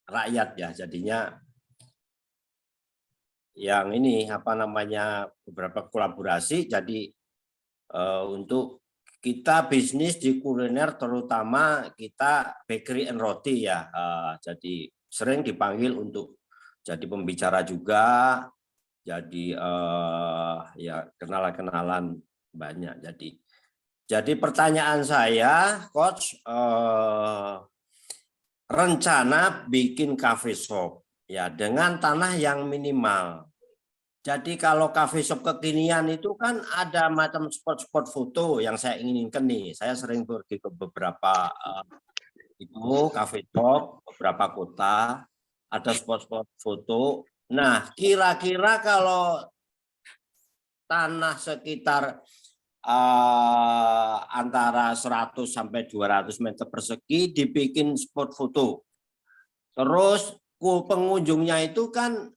rakyat ya. Jadinya yang ini apa namanya beberapa kolaborasi. Jadi untuk kita bisnis di kuliner, terutama kita bakery and roti ya. Jadi sering dipanggil untuk jadi pembicara juga. Jadi ya kenalan-kenalan banyak. Jadi pertanyaan saya, Coach, rencana bikin cafe shop ya dengan tanah yang minimal. Jadi kalau cafe shop kekinian itu kan ada macam spot-spot foto yang saya inginkan nih. Saya sering pergi ke beberapa itu cafe shop, beberapa kota, ada spot-spot foto. Nah, kira-kira kalau tanah sekitar antara 100 sampai 200 meter persegi dibikin spot foto. Terus pengunjungnya itu kan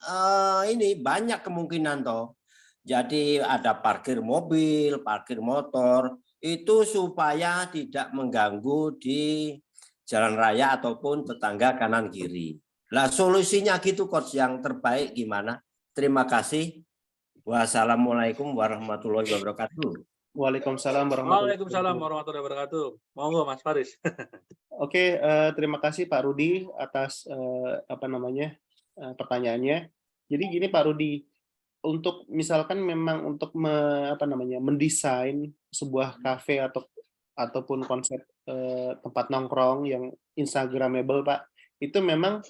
ini banyak kemungkinan toh. Jadi ada parkir mobil, parkir motor, itu supaya tidak mengganggu di jalan raya ataupun tetangga kanan kiri. Nah, solusinya gitu Coach, yang terbaik gimana? Terima kasih. Wassalamualaikum warahmatullahi wabarakatuh. Waalaikumsalam Waalaikumsalam warahmatullahi wabarakatuh. Monggo Mas Faris. Oke, terima kasih Pak Rudi atas pertanyaannya. Jadi gini Pak Rudi, untuk misalkan memang untuk mendesain sebuah kafe ataupun konsep tempat nongkrong yang instagramable Pak, itu memang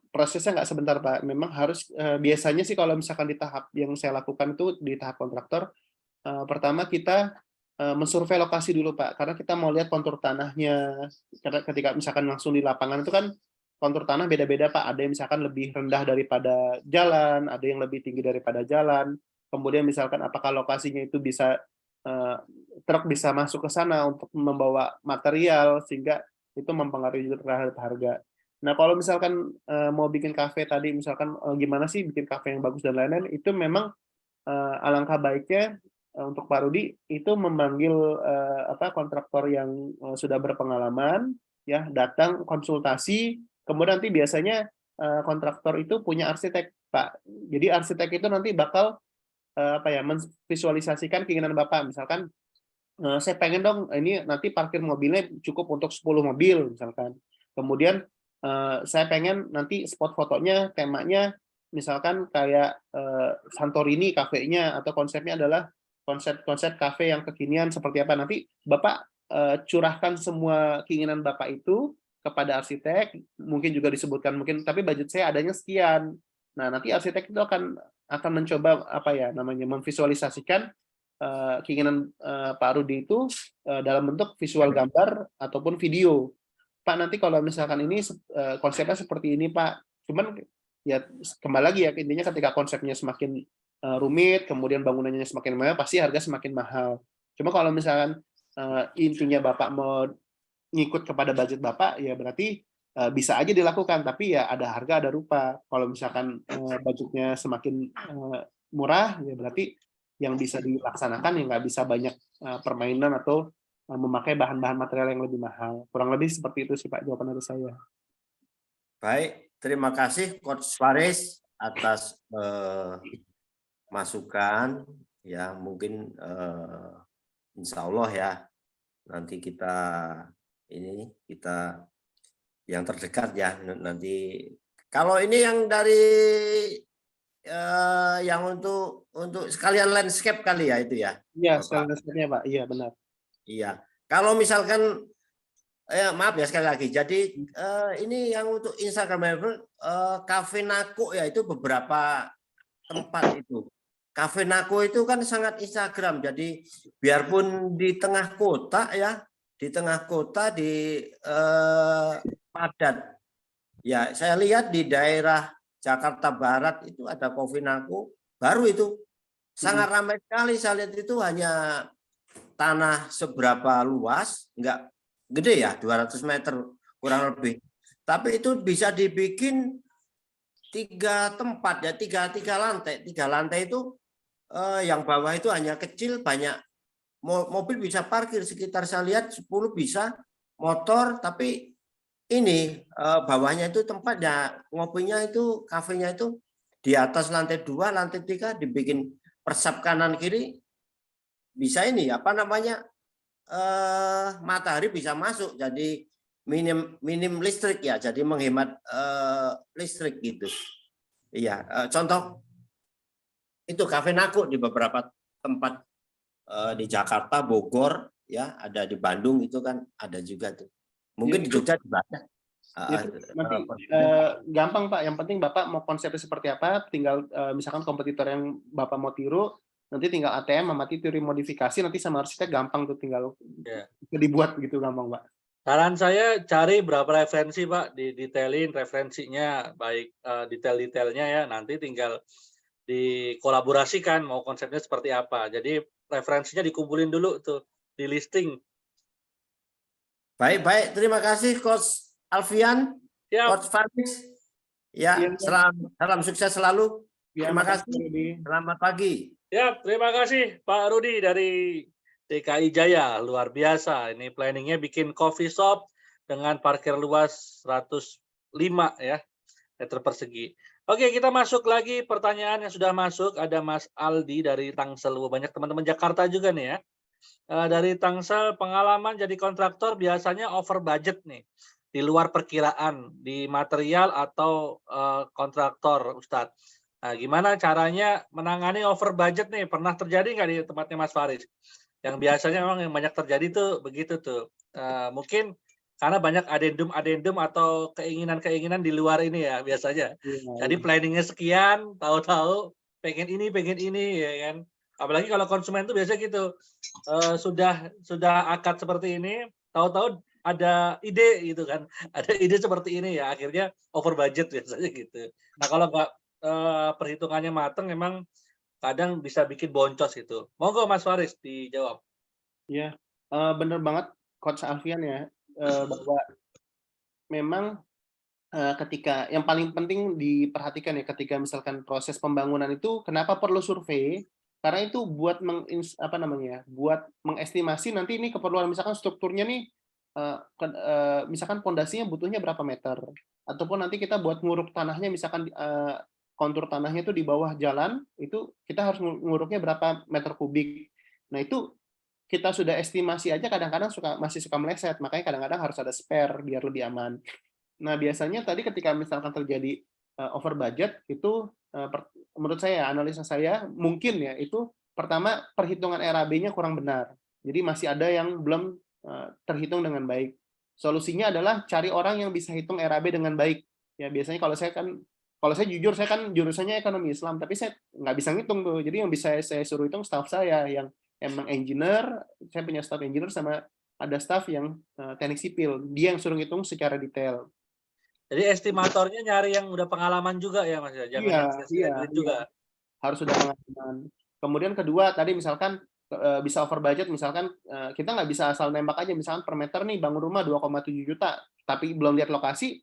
prosesnya nggak sebentar Pak. Memang harus biasanya sih kalau misalkan di tahap yang saya lakukan itu di tahap kontraktor, pertama kita mensurvei lokasi dulu Pak, karena kita mau lihat kontur tanahnya. Karena ketika misalkan langsung di lapangan itu kan kontur tanah beda-beda Pak, ada yang misalkan lebih rendah daripada jalan, ada yang lebih tinggi daripada jalan. Kemudian misalkan apakah lokasinya itu bisa truk bisa masuk ke sana untuk membawa material, sehingga itu mempengaruhi juga terhadap harga. Nah, kalau misalkan mau bikin kafe tadi, misalkan gimana sih bikin kafe yang bagus dan lain-lain, itu memang alangkah baiknya untuk Pak Rudi itu memanggil kontraktor yang sudah berpengalaman, ya, datang konsultasi. Kemudian nanti biasanya kontraktor itu punya arsitek Pak. Jadi arsitek itu nanti bakal memvisualisasikan keinginan Bapak. Misalkan saya pengen dong ini nanti parkir mobilnya cukup untuk 10 mobil misalkan. Kemudian saya pengen nanti spot fotonya temanya misalkan kayak Santorini kafenya, atau konsepnya adalah konsep kafe yang kekinian seperti apa. Nanti Bapak curahkan semua keinginan Bapak itu kepada arsitek, mungkin juga disebutkan tapi budget saya adanya sekian. Nah, nanti arsitek itu akan mencoba memvisualisasikan keinginan Pak Rudi itu dalam bentuk visual gambar ataupun video. Pak, nanti kalau misalkan ini konsepnya seperti ini Pak, cuman ya kembali lagi ya, intinya ketika konsepnya semakin rumit, kemudian bangunannya semakin mahal, pasti harga semakin mahal. Cuma kalau misalkan intinya Bapak mau ngikut kepada budget Bapak, ya berarti bisa aja dilakukan, tapi ya ada harga, ada rupa. Kalau misalkan budgetnya semakin murah, ya berarti yang bisa dilaksanakan yang nggak bisa banyak permainan atau memakai bahan-bahan material yang lebih mahal. Kurang lebih seperti itu sih Pak jawaban dari saya. Baik, terima kasih Coach Faris atas masukan. Ya, mungkin insya Allah ya nanti kita yang terdekat ya nanti. Kalau ini yang dari yang untuk sekalian landscape kali ya itu ya. Iya, sekalian landscape-nya Pak. Iya benar. Iya. Kalau misalkan maaf ya sekali lagi. Jadi ini yang untuk Instagramable Cafe Nako ya, itu beberapa tempat itu. Cafe Nako itu kan sangat Instagram, jadi biarpun di tengah kota ya, di tengah kota di padat. Ya, saya lihat di daerah Jakarta Barat itu ada Cafe Nako baru itu sangat ramai sekali. Saya lihat itu hanya tanah seberapa luas, enggak gede ya, 200 meter kurang lebih. Tapi itu bisa dibikin 3 tempat ya, tiga lantai. 3 lantai itu yang bawah itu hanya kecil, banyak mobil bisa parkir sekitar, saya lihat 10 bisa, motor, tapi ini bawahnya itu tempatnya ngopinya itu, kafenya itu di atas lantai 2, lantai 3 dibikin persap kanan kiri, bisa ini apa namanya matahari bisa masuk, jadi minim listrik ya, jadi menghemat listrik gitu. Iya, contoh itu Cafe Nako di beberapa tempat di Jakarta, Bogor, ya ada di Bandung itu kan ada juga tuh. Mungkin di Jogja juga ada. Nanti gampang Pak, yang penting Bapak mau konsepnya seperti apa, tinggal misalkan kompetitor yang Bapak mau tiru, nanti tinggal ATM sama teori modifikasi, nanti sama arsitek gampang tuh, tinggal dibuat gitu, gampang Pak. Saran saya cari berapa referensi Pak, didetailin referensinya, baik detail-detailnya ya, nanti tinggal dikolaborasikan mau konsepnya seperti apa. Jadi referensinya dikumpulin dulu tuh, di listing. Baik, terima kasih Coach Alfian, Coach Faris. Ya, salam sukses selalu. Terima kasih. Selamat pagi. Ya, terima kasih Pak Rudi dari DKI Jaya, luar biasa. Ini planningnya bikin coffee shop dengan parkir luas 105 ya meter persegi. Oke, kita masuk lagi pertanyaan yang sudah masuk. Ada Mas Aldi dari Tangsel. Banyak teman-teman Jakarta juga nih ya. Dari Tangsel, pengalaman jadi kontraktor biasanya over budget nih. Di luar perkiraan, di material atau kontraktor, Ustadz. Nah, gimana caranya menangani over budget nih? Pernah terjadi nggak di tempatnya Mas Faris? Yang biasanya memang yang banyak terjadi tuh begitu tuh. Mungkin karena banyak adendum atau keinginan-keinginan di luar ini ya biasanya. Jadi planningnya sekian, tahu-tahu pengen ini ya kan. Apalagi kalau konsumen tuh biasa gitu. Sudah akad seperti ini, tahu-tahu ada ide gitu kan. Ada ide seperti ini ya, akhirnya over budget biasanya gitu. Nah, kalau nggak perhitungannya matang memang kadang bisa bikin boncos itu. Monggo Mas Faris dijawab. Iya, bener banget Coach Alfian ya, bahwa memang ketika yang paling penting diperhatikan ya ketika misalkan proses pembangunan itu, kenapa perlu survei? Karena itu buat buat mengestimasi nanti ini keperluan, misalkan strukturnya nih, misalkan pondasinya butuhnya berapa meter, ataupun nanti kita buat nguruk tanahnya, misalkan kontur tanahnya itu di bawah jalan, itu kita harus nguruknya berapa meter kubik. Nah itu kita sudah estimasi aja kadang-kadang masih suka meleset, makanya kadang-kadang harus ada spare biar lebih aman. Nah biasanya tadi ketika misalkan terjadi over budget itu, menurut saya, analisa saya mungkin ya itu pertama perhitungan RAB-nya kurang benar, jadi masih ada yang belum terhitung dengan baik. Solusinya adalah cari orang yang bisa hitung RAB dengan baik. Ya biasanya kalau saya jujur, saya kan jurusannya ekonomi Islam, tapi saya nggak bisa ngitung tuh. Jadi yang bisa saya suruh hitung staff saya yang emang engineer, saya punya staff engineer sama ada staff yang teknik sipil. Dia yang suruh ngitung secara detail. Jadi estimatornya nyari yang udah pengalaman juga ya Mas ya? Jangan yang juga. Harus sudah pengalaman. Kemudian kedua, tadi misalkan bisa over budget, misalkan kita nggak bisa asal nembak aja, misalkan per meter nih bangun rumah 2,7 juta, tapi belum lihat lokasi,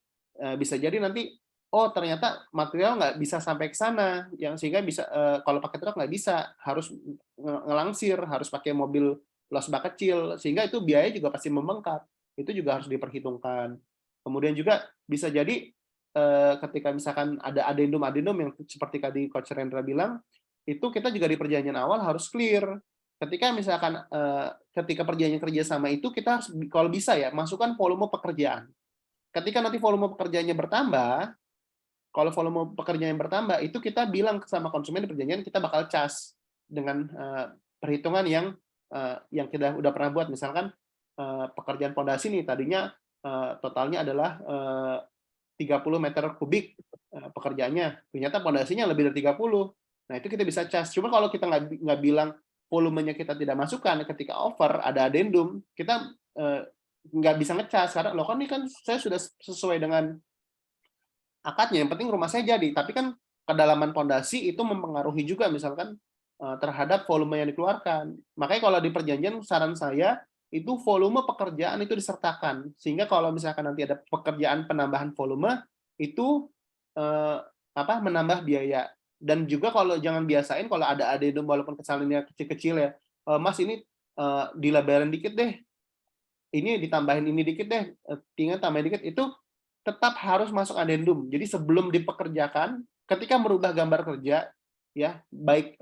bisa jadi nanti ternyata material nggak bisa sampai ke sana, yang sehingga bisa kalau pakai truk nggak bisa, harus ngelangsir, harus pakai mobil losbak kecil, sehingga itu biaya juga pasti membengkak. Itu juga harus diperhitungkan. Kemudian juga bisa jadi ketika misalkan ada adendum yang seperti tadi Coach Rendra bilang, itu kita juga di perjanjian awal harus clear. Ketika misalkan ketika perjanjian kerjasama itu kita harus, kalau bisa ya, masukkan volume pekerjaan. Ketika nanti volume pekerjaannya bertambah, kalau volume pekerjaan yang bertambah, itu kita bilang sama konsumen di perjanjian, kita bakal cas dengan perhitungan yang kita udah pernah buat. Misalkan pekerjaan pondasi nih, tadinya totalnya adalah 30 meter kubik pekerjaannya. Ternyata pondasinya lebih dari 30. Nah, itu kita bisa cas. Cuma kalau kita nggak bilang volumenya kita tidak masukkan, ketika offer ada addendum, kita nggak bisa ngecas karena loh kan ini kan saya sudah sesuai dengan akadnya, yang penting rumah saya jadi. Tapi kan kedalaman pondasi itu mempengaruhi juga misalkan terhadap volume yang dikeluarkan. Makanya kalau di perjanjian saran saya itu volume pekerjaan itu disertakan, sehingga kalau misalkan nanti ada pekerjaan penambahan volume itu menambah biaya. Dan juga kalau jangan biasain kalau ada addendum walaupun kesalinnya kecil-kecil ya, Mas ini dilebarin dikit deh, ini ditambahin ini dikit deh, tinggal tambahin dikit, itu tetap harus masuk addendum. Jadi sebelum dipekerjakan, ketika merubah gambar kerja, ya baik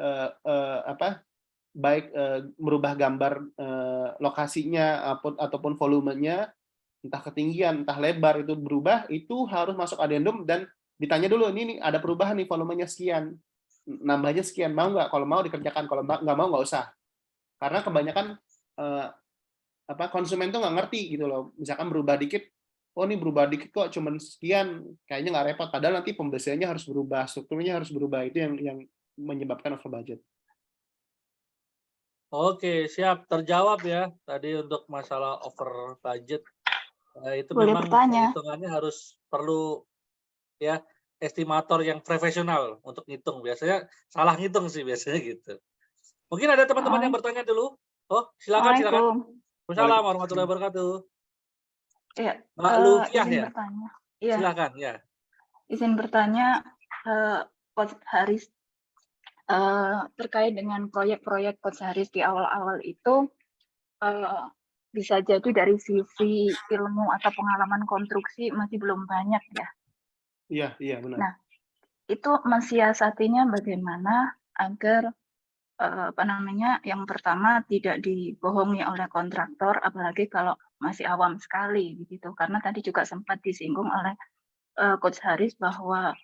merubah gambar lokasinya ataupun volumenya, entah ketinggian, entah lebar itu berubah, itu harus masuk addendum dan ditanya dulu, ini ada perubahan nih volumenya sekian, nambahnya sekian, mau nggak? Kalau mau dikerjakan, kalau nggak mau nggak usah. Karena kebanyakan konsumen tuh nggak ngerti gitu loh. Misalkan berubah dikit, oh ini berubah dikit kok cuman sekian, kayaknya nggak repot. Padahal nanti pembersihannya harus berubah, strukturnya harus berubah. Itu yang menyebabkan over budget. Oke, siap, terjawab ya tadi untuk masalah over budget. Itu Boleh memang bertanya? hitungannya harus perlu ya estimator yang profesional untuk ngitung. Biasanya salah ngitung sih biasanya gitu. Mungkin ada teman-teman yang bertanya dulu. Oh, silakan. Assalamualaikum. Waalaikumsalam warahmatullahi wabarakatuh. Iya, Mbak Lufiah izin ya? bertanya. Iya, Silakan ya. izin bertanya, Coach Haris, terkait dengan proyek-proyek Coach Haris di awal-awal itu, bisa jadi dari sisi ilmu atau pengalaman konstruksi masih belum banyak ya. Iya benar. Nah, itu mensiasatinya bagaimana agar yang pertama tidak dibohongi oleh kontraktor, apalagi kalau masih awam sekali begitu. Karena tadi juga sempat disinggung oleh Coach Haris bahwa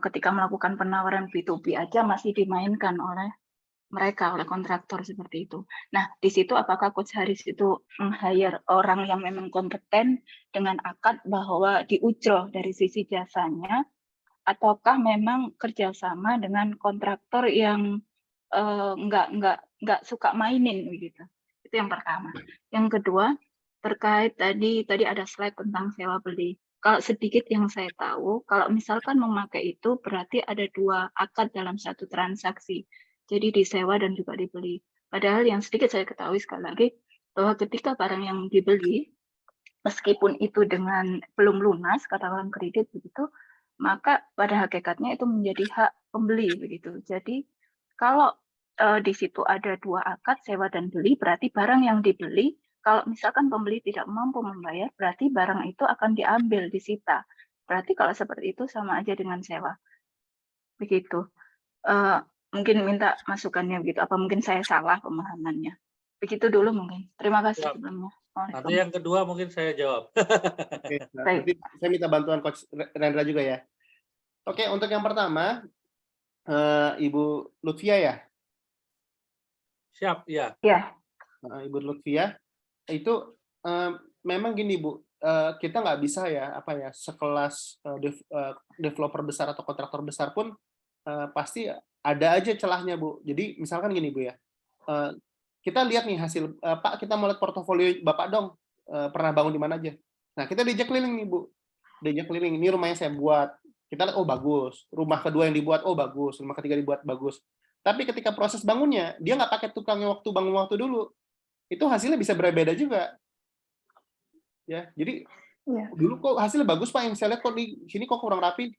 ketika melakukan penawaran B2B aja masih dimainkan oleh mereka, oleh kontraktor seperti itu. Nah, di situ apakah Coach Haris itu meng-hire orang yang memang kompeten dengan akad bahwa diujroh dari sisi jasanya, ataukah memang kerjasama dengan kontraktor yang nggak suka mainin begitu? Itu yang pertama. Yang kedua, terkait tadi ada slide tentang sewa beli. Kalau sedikit yang saya tahu, kalau misalkan memakai itu berarti ada 2 akad dalam satu transaksi. Jadi disewa dan juga dibeli. Padahal yang sedikit saya ketahui sekali lagi, bahwa ketika barang yang dibeli, meskipun itu dengan belum lunas, katakan kredit begitu, maka pada hakikatnya itu menjadi hak pembeli begitu. Jadi kalau di situ ada 2 akad sewa dan beli, berarti barang yang dibeli kalau misalkan pembeli tidak mampu membayar, berarti barang itu akan diambil, disita. Berarti kalau seperti itu sama aja dengan sewa. Begitu. Mungkin minta masukannya begitu. Apa mungkin saya salah pemahamannya? Begitu dulu mungkin. Terima kasih sebelumnya. Nanti yang kedua mungkin saya jawab. Oke, nanti saya minta bantuan Coach Rendra juga ya. Oke, untuk yang pertama, Ibu Lutfia ya? Siap, ya. Ya. Ibu Lutfia, itu memang gini Bu, kita nggak bisa ya sekelas developer besar atau kontraktor besar pun pasti ada aja celahnya Bu. Jadi misalkan gini Bu ya, kita lihat nih hasil, Pak kita mau lihat portofolio Bapak dong, pernah bangun di mana aja. Nah kita diajak keliling nih Bu, diajak keliling, ini rumahnya saya buat, kita lihat oh bagus, rumah kedua yang dibuat oh bagus, rumah ketiga dibuat bagus. Tapi ketika proses bangunnya, dia nggak pakai tukangnya waktu bangun waktu dulu, itu hasilnya bisa berbeda juga. Ya, jadi dulu kok hasilnya bagus Pak, yang saya lihat kok di sini kok kurang rapi.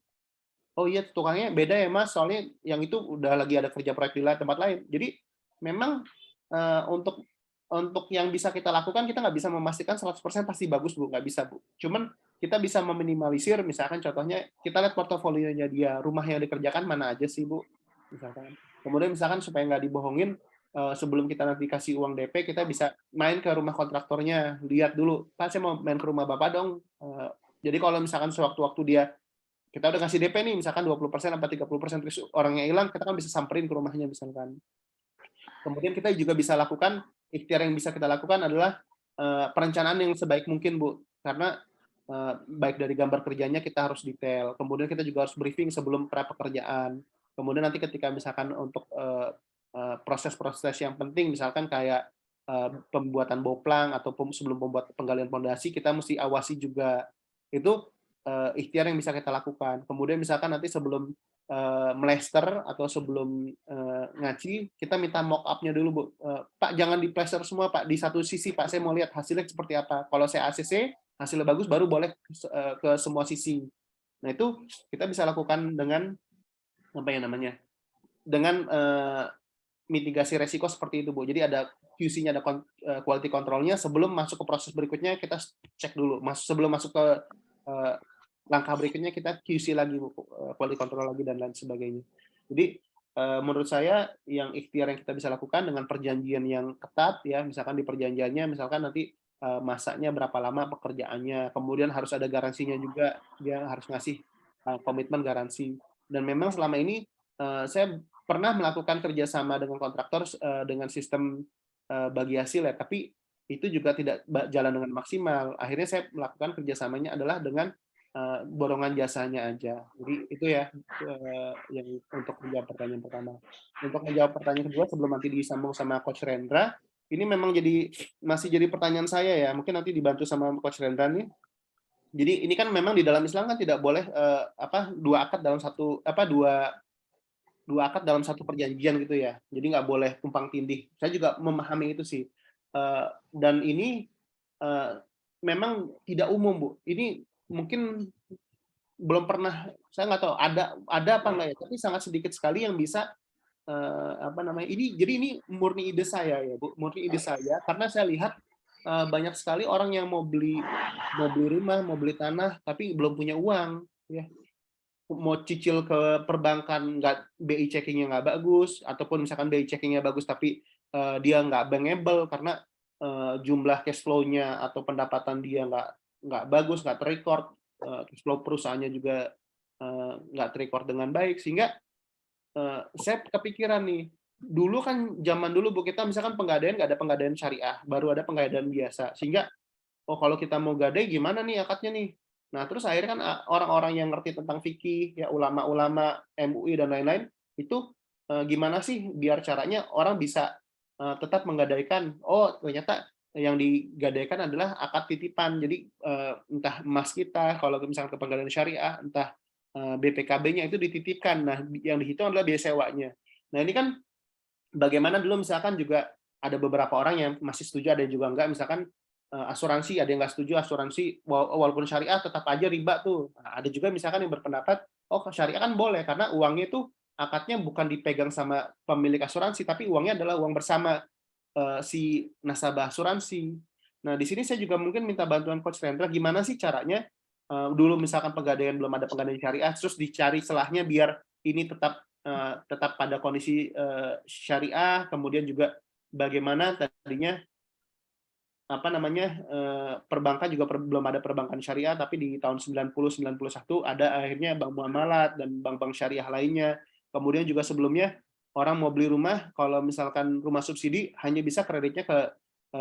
Oh iya, tukangnya beda ya Mas, soalnya yang itu udah lagi ada kerja proyek di tempat lain. Jadi memang untuk yang bisa kita lakukan, kita nggak bisa memastikan 100% pasti bagus Bu, nggak bisa Bu. Cuman kita bisa meminimalisir, misalkan contohnya kita lihat portofolionya dia, rumah yang dikerjakan mana aja sih Bu, misalkan. Kemudian misalkan supaya nggak dibohongin, sebelum kita nanti kasih uang DP, kita bisa main ke rumah kontraktornya, lihat dulu, Pak saya mau main ke rumah Bapak dong. Jadi kalau misalkan sewaktu-waktu dia, kita udah ngasih DP nih, misalkan 20% atau 30%, terus orangnya hilang, kita kan bisa samperin ke rumahnya misalkan. Kemudian kita juga bisa lakukan, ikhtiar yang bisa kita lakukan adalah perencanaan yang sebaik mungkin Bu, karena baik dari gambar kerjanya kita harus detail, kemudian kita juga harus briefing sebelum pra pekerjaan. Kemudian nanti ketika misalkan untuk proses-proses yang penting, misalkan kayak pembuatan boplang atau sebelum membuat penggalian pondasi, kita mesti awasi juga. Itu ikhtiar yang bisa kita lakukan. Kemudian misalkan nanti sebelum melester atau sebelum ngaci, kita minta mock up-nya dulu, Bu. Pak, jangan di plaster semua, Pak. Di satu sisi, Pak, saya mau lihat hasilnya seperti apa. Kalau saya ACC, hasilnya bagus, baru boleh ke semua sisi. Nah, itu kita bisa lakukan dengan apa ya namanya? Dengan mitigasi resiko seperti itu, Bu. Jadi ada QC-nya, ada quality control-nya. Sebelum masuk ke proses berikutnya, kita cek dulu. Sebelum masuk ke langkah berikutnya, kita QC lagi, Bu, quality control lagi, dan lain sebagainya. Jadi, menurut saya, yang ikhtiar yang kita bisa lakukan dengan perjanjian yang ketat, ya, misalkan di perjanjiannya, misalkan nanti masaknya berapa lama pekerjaannya, kemudian harus ada garansinya juga, dia harus ngasih komitmen garansi. Dan memang selama ini saya pernah melakukan kerjasama dengan kontraktor dengan sistem bagi hasil, ya, tapi itu juga tidak jalan dengan maksimal. Akhirnya saya melakukan kerjasamanya adalah dengan borongan jasanya aja. Jadi itu ya yang untuk menjawab pertanyaan pertama. Untuk menjawab pertanyaan kedua sebelum nanti disambung sama Coach Rendra, ini memang masih jadi pertanyaan saya ya. Mungkin nanti dibantu sama Coach Rendra nih. Jadi ini kan memang di dalam Islam kan tidak boleh dua akad dalam satu perjanjian gitu ya. Jadi nggak boleh tumpang tindih. Saya juga memahami itu sih. Dan ini memang tidak umum, Bu. Ini mungkin belum pernah, saya nggak tahu ada apa enggak ya, tapi sangat sedikit sekali yang bisa jadi ini murni ide saya ya, Bu, murni ide saya, karena saya lihat banyak sekali orang yang mau beli rumah, mau beli tanah, tapi belum punya uang, ya. Mau cicil ke perbankan, BI checking-nya nggak bagus, ataupun misalkan BI checking-nya bagus tapi dia nggak bankable karena jumlah cash flow-nya atau pendapatan dia nggak bagus, nggak terrecord, cash flow perusahaannya juga nggak terrecord dengan baik, sehingga saya kepikiran nih, dulu kan zaman dulu, Bu, kita misalkan penggadaian nggak ada penggadaian syariah, baru ada penggadaian biasa, sehingga kalau kita mau gadai gimana nih akadnya nih. Nah, terus akhirnya kan orang-orang yang ngerti tentang fikih, ya ulama-ulama MUI dan lain-lain, itu gimana sih biar caranya orang bisa tetap menggadaikan, ternyata yang digadaikan adalah akad titipan. Jadi entah emas kita, kalau misalkan ke penggadaian syariah, entah BPKB-nya itu dititipkan. Nah, yang dihitung adalah biaya sewanya. Nah, ini kan bagaimana dulu misalkan juga ada beberapa orang yang masih setuju, ada yang juga enggak, misalkan asuransi, ada yang nggak setuju asuransi walaupun syariah tetap aja riba tuh. Nah, ada juga misalkan yang berpendapat, syariah kan boleh karena uangnya itu akadnya bukan dipegang sama pemilik asuransi, tapi uangnya adalah uang bersama si nasabah asuransi. Nah, di sini saya juga mungkin minta bantuan Coach Rendra, gimana sih caranya dulu misalkan pegadaian belum ada pegadaian syariah, terus dicari celahnya biar ini tetap pada kondisi syariah, kemudian juga bagaimana tadinya perbankan juga belum ada perbankan syariah, tapi di tahun 90-91 ada akhirnya bank muamalat dan bank-bank syariah lainnya. Kemudian juga sebelumnya orang mau beli rumah, kalau misalkan rumah subsidi hanya bisa kreditnya ke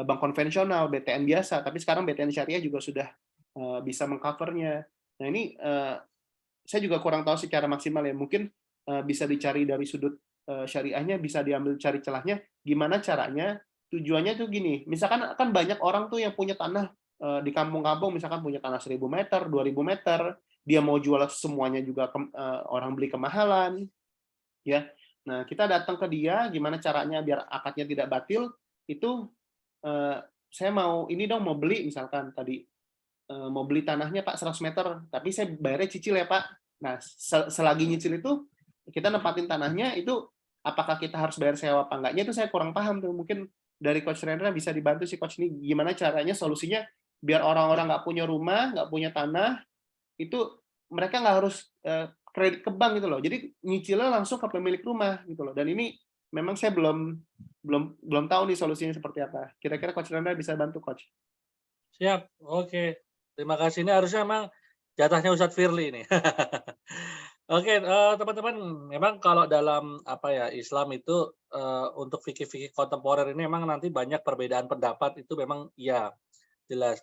bank konvensional, BTN biasa, tapi sekarang BTN syariah juga sudah bisa mengcovernya. Nah, ini saya juga kurang tahu secara maksimal ya, mungkin bisa dicari dari sudut syariahnya, bisa diambil cari celahnya, gimana caranya. Tujuannya tuh gini, misalkan kan banyak orang tuh yang punya tanah di kampung-kampung, misalkan punya tanah 1.000 meter, 2.000 meter, dia mau jual semuanya juga orang beli kemahalan, ya. Nah, kita datang ke dia, gimana caranya biar akadnya tidak batil, itu saya mau beli, misalkan tadi mau beli tanahnya Pak 100 meter, tapi saya bayarnya cicil ya Pak. Nah, selagi nyicil itu kita nempatin tanahnya, itu apakah kita harus bayar sewa apa enggaknya, itu saya kurang paham tuh. Mungkin dari Coach Rendra bisa dibantu sih Coach, ini gimana caranya solusinya biar orang-orang nggak punya rumah, nggak punya tanah, itu mereka nggak harus kredit ke bank gitu loh. Jadi nyicilnya langsung ke pemilik rumah gitu loh. Dan ini memang saya belum tahu nih solusinya seperti apa. Kira-kira Coach Rendra bisa bantu Coach? Siap, oke. Terima kasih. Ini harusnya memang jatahnya Ustadz Firly ini. Oke, teman-teman, memang kalau dalam Islam itu untuk fikih-fikih kontemporer ini memang nanti banyak perbedaan pendapat, itu memang iya, jelas.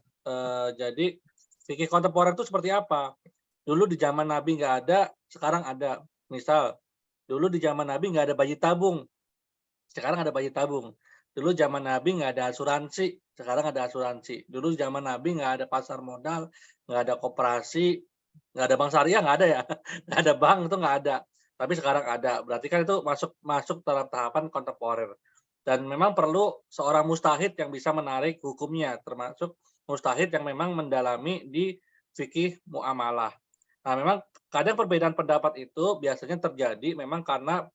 Jadi fikih kontemporer itu seperti apa? Dulu di zaman Nabi nggak ada, sekarang ada. Misal Dulu di zaman Nabi nggak ada bayi tabung, sekarang ada bayi tabung. Dulu zaman Nabi nggak ada asuransi, sekarang ada asuransi. Dulu zaman Nabi nggak ada pasar modal, nggak ada koperasi, nggak ada bank syariah, nggak ada ya, nggak ada bank itu nggak ada. Tapi sekarang ada. Berarti kan itu masuk dalam tahapan kontemporer. Dan memang perlu seorang mujtahid yang bisa menarik hukumnya, termasuk mujtahid yang memang mendalami di fikih muamalah. Nah, memang kadang perbedaan pendapat itu biasanya terjadi memang karena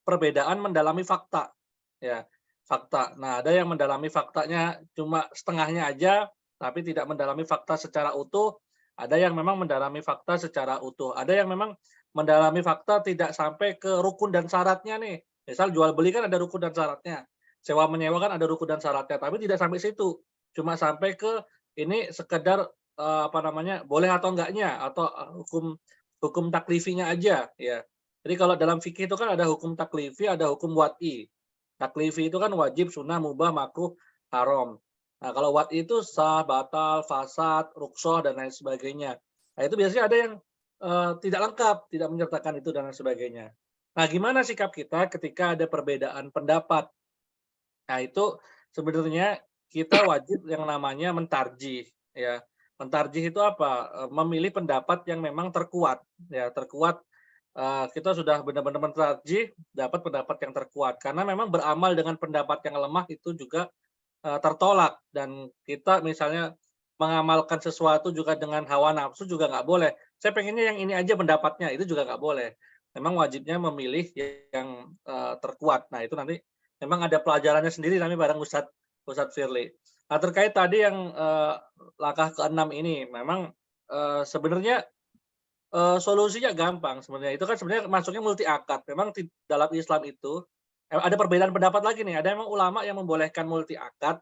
perbedaan mendalami fakta, ya, fakta. Nah, ada yang mendalami faktanya cuma setengahnya aja, tapi tidak mendalami fakta secara utuh. Ada yang memang mendalami fakta secara utuh. Ada yang memang mendalami fakta tidak sampai ke rukun dan syaratnya nih. Misal jual beli kan ada rukun dan syaratnya. Sewa menyewa kan ada rukun dan syaratnya, tapi tidak sampai situ. Cuma sampai ke ini sekedar apa namanya, boleh atau enggaknya, atau hukum taklifinya aja, ya. Jadi kalau dalam fikih itu kan ada hukum taklifi, ada hukum wad'i. Taklifi itu kan wajib, sunnah, mubah, makruh, haram. Nah, kalau wad'i itu sah, batal, fasad, rukhsah, dan lain sebagainya. Nah, itu biasanya ada yang tidak lengkap, tidak menyertakan itu dan lain sebagainya. Nah, gimana sikap kita ketika ada perbedaan pendapat? Nah, itu sebenarnya kita wajib yang namanya mentarjih, ya. Mentarjih itu apa? Memilih pendapat yang memang terkuat, ya, terkuat. Kita sudah benar-benar mentarjih, dapat pendapat yang terkuat. Karena memang beramal dengan pendapat yang lemah itu juga tertolak, dan kita misalnya mengamalkan sesuatu juga dengan hawa nafsu juga nggak boleh. Saya pengennya yang ini aja pendapatnya, itu juga nggak boleh. Memang wajibnya memilih yang terkuat. Nah, itu nanti memang ada pelajarannya sendiri kami bareng Ustadz Firly. Nah, terkait tadi yang langkah ke-6 ini, memang sebenarnya solusinya gampang sebenarnya. Itu kan sebenarnya masuknya multi akad. Memang dalam Islam itu ada perbedaan pendapat lagi nih. Ada memang ulama yang membolehkan multi akad,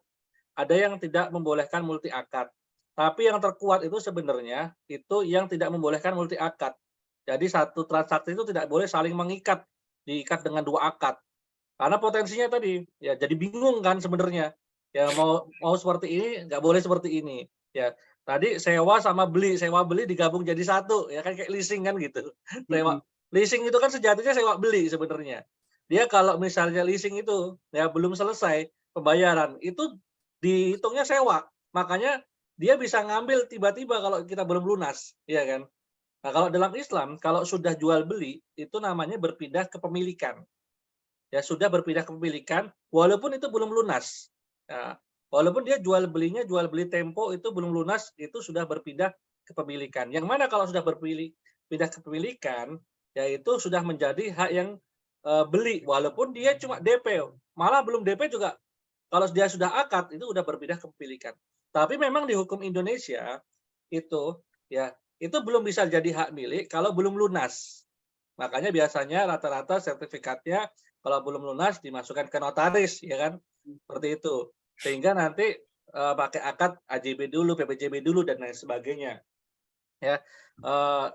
ada yang tidak membolehkan multi akad. Tapi yang terkuat itu sebenarnya itu yang tidak membolehkan multi akad. Jadi satu transaksi itu tidak boleh saling mengikat, diikat dengan 2 akad. Karena potensinya tadi, ya jadi bingung kan sebenarnya. Ya mau seperti ini, nggak boleh seperti ini. Ya tadi sewa beli digabung jadi satu, ya kan kayak leasing kan gitu. Sewa, leasing itu kan sejatinya sewa beli sebenarnya. Dia kalau misalnya leasing itu ya belum selesai pembayaran, itu dihitungnya sewa. Makanya dia bisa ngambil tiba-tiba kalau kita belum lunas, ya kan. Nah, kalau dalam Islam, kalau sudah jual beli, itu namanya berpindah kepemilikan. Ya sudah berpindah kepemilikan walaupun itu belum lunas. Ya, walaupun dia jual beli tempo itu belum lunas, itu sudah berpindah kepemilikan. Yang mana kalau sudah pindah kepemilikan, yaitu sudah menjadi hak yang beli walaupun dia cuma DP. Malah belum DP juga kalau dia sudah akad itu sudah berpindah kepemilikan. Tapi memang di hukum Indonesia itu ya itu belum bisa jadi hak milik kalau belum lunas. Makanya biasanya rata-rata sertifikatnya kalau belum lunas dimasukkan ke notaris, ya kan? Seperti itu. Sehingga nanti pakai akad AJB dulu, PPJB dulu dan lain sebagainya. Ya.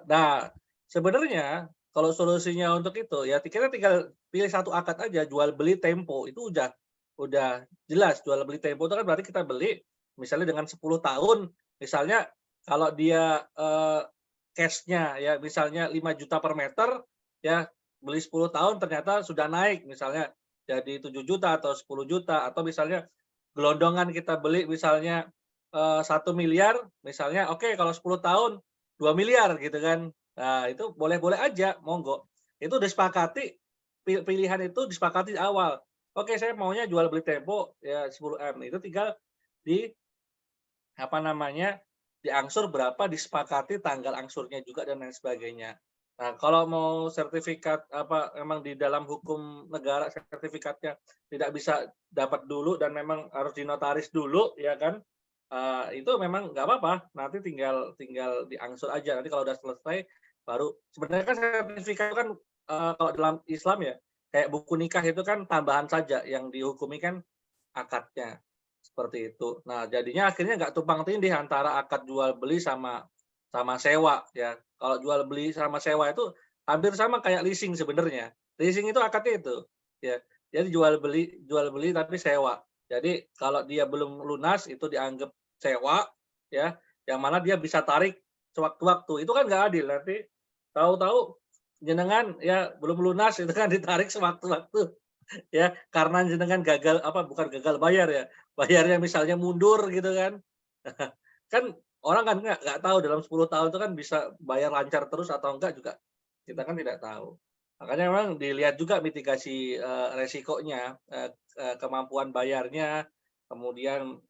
Nah, sebenarnya kalau solusinya untuk itu ya kita tinggal pilih satu akad aja, jual beli tempo itu udah jelas. Jual beli tempo itu kan berarti kita beli misalnya dengan 10 tahun, misalnya kalau dia cash-nya ya misalnya 5 juta per meter, ya beli 10 tahun ternyata sudah naik misalnya jadi 7 juta atau 10 juta, atau misalnya gelondongan kita beli misalnya 1 miliar misalnya, oke, kalau 10 tahun 2 miliar gitu kan. Nah, itu boleh-boleh aja, monggo. Itu disepakati, pilihan itu disepakati di awal. Oke, saya maunya jual beli tempo ya 10M. Itu tinggal di apa namanya, diangsur berapa, disepakati tanggal angsurnya juga dan lain sebagainya. Nah, kalau mau sertifikat apa memang di dalam hukum negara sertifikatnya tidak bisa dapat dulu dan memang harus dinotaris dulu, ya kan? Itu memang nggak apa-apa. Nanti tinggal diangsur aja. Nanti kalau udah selesai baru sebenarnya kan sertifikat itu kan kalau dalam Islam ya kayak buku nikah itu kan tambahan saja, yang dihukumi kan akadnya. Seperti itu. Nah, jadinya akhirnya nggak tumpang tindih antara akad jual beli sama sewa ya. Kalau jual beli sama sewa itu hampir sama kayak leasing sebenarnya. Leasing itu akadnya itu ya. Jadi jual beli tapi sewa. Jadi kalau dia belum lunas itu dianggap sewa ya, yang mana dia bisa tarik sewaktu-waktu. Itu kan nggak adil, nanti tahu-tahu jenengan ya belum lunas itu kan ditarik sewaktu-waktu ya karena jenengan gagal bukan gagal bayar ya, bayarnya misalnya mundur gitu kan. Kan orang kan nggak tahu dalam 10 tahun itu kan bisa bayar lancar terus atau enggak juga kita kan tidak tahu. Makanya memang dilihat juga mitigasi resikonya, kemampuan bayarnya, kemudian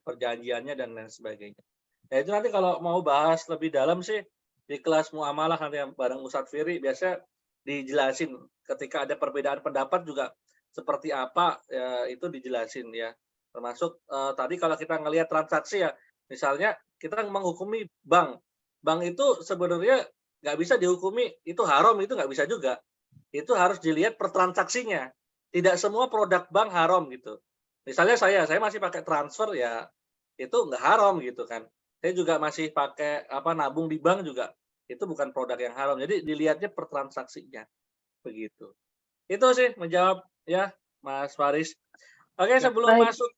perjanjiannya dan lain sebagainya. Nah itu nanti kalau mau bahas lebih dalam sih di kelas muamalah nanti bareng Ustadz Firi biasa dijelasin ketika ada perbedaan pendapat juga seperti apa ya, itu dijelasin ya. Termasuk tadi kalau kita ngelihat transaksi ya, misalnya kita menghukumi bank itu sebenarnya nggak bisa dihukumi itu haram, itu nggak bisa juga. Itu harus dilihat per transaksinya. Tidak semua produk bank haram gitu. Misalnya saya masih pakai transfer ya itu nggak haram gitu kan. Saya juga masih pakai nabung di bank juga itu bukan produk yang haram. Jadi dilihatnya per transaksinya begitu. Itu sih menjawab ya Mas Faris. Oke, sebelum Baik. masuk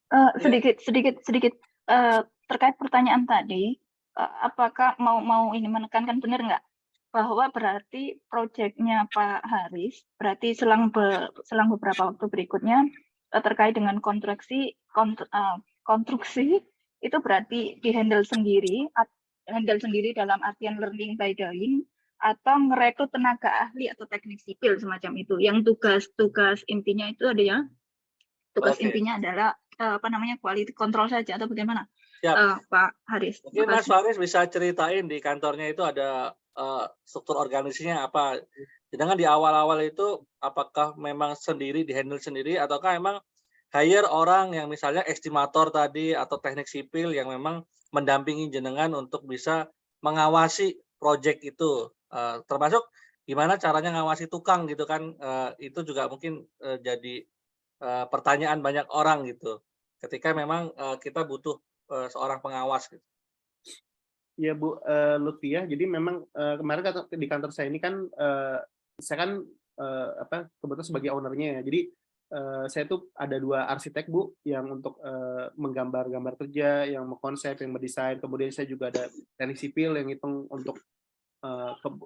Sedikit terkait pertanyaan tadi, apakah mau ini menekankan benar nggak bahwa berarti proyeknya Pak Haris berarti selang beberapa waktu berikutnya terkait dengan konstruksi itu berarti dihandle sendiri dalam artian learning by doing atau merekrut tenaga ahli atau teknik sipil semacam itu yang tugas intinya itu ada ya intinya adalah quality control saja atau bagaimana? Pak Haris. Mungkin Mas Faris bisa ceritain di kantornya itu ada struktur organisasinya apa. Sedangkan di awal-awal itu apakah memang di-handle sendiri ataukah memang hire orang yang misalnya estimator tadi atau teknik sipil yang memang mendampingi jenengan untuk bisa mengawasi proyek itu. Termasuk gimana caranya ngawasi tukang gitu kan. Itu juga mungkin jadi pertanyaan banyak orang gitu. Ketika memang kita butuh seorang pengawas gitu. Ya Bu Lutfi ya. Jadi memang kemarin di kantor saya ini kan saya kan kebetulan sebagai ownernya ya. Jadi saya tuh ada 2 arsitek Bu yang untuk menggambar kerja, yang mengkonsep, yang mendesain. Kemudian saya juga ada teknik sipil yang hitung untuk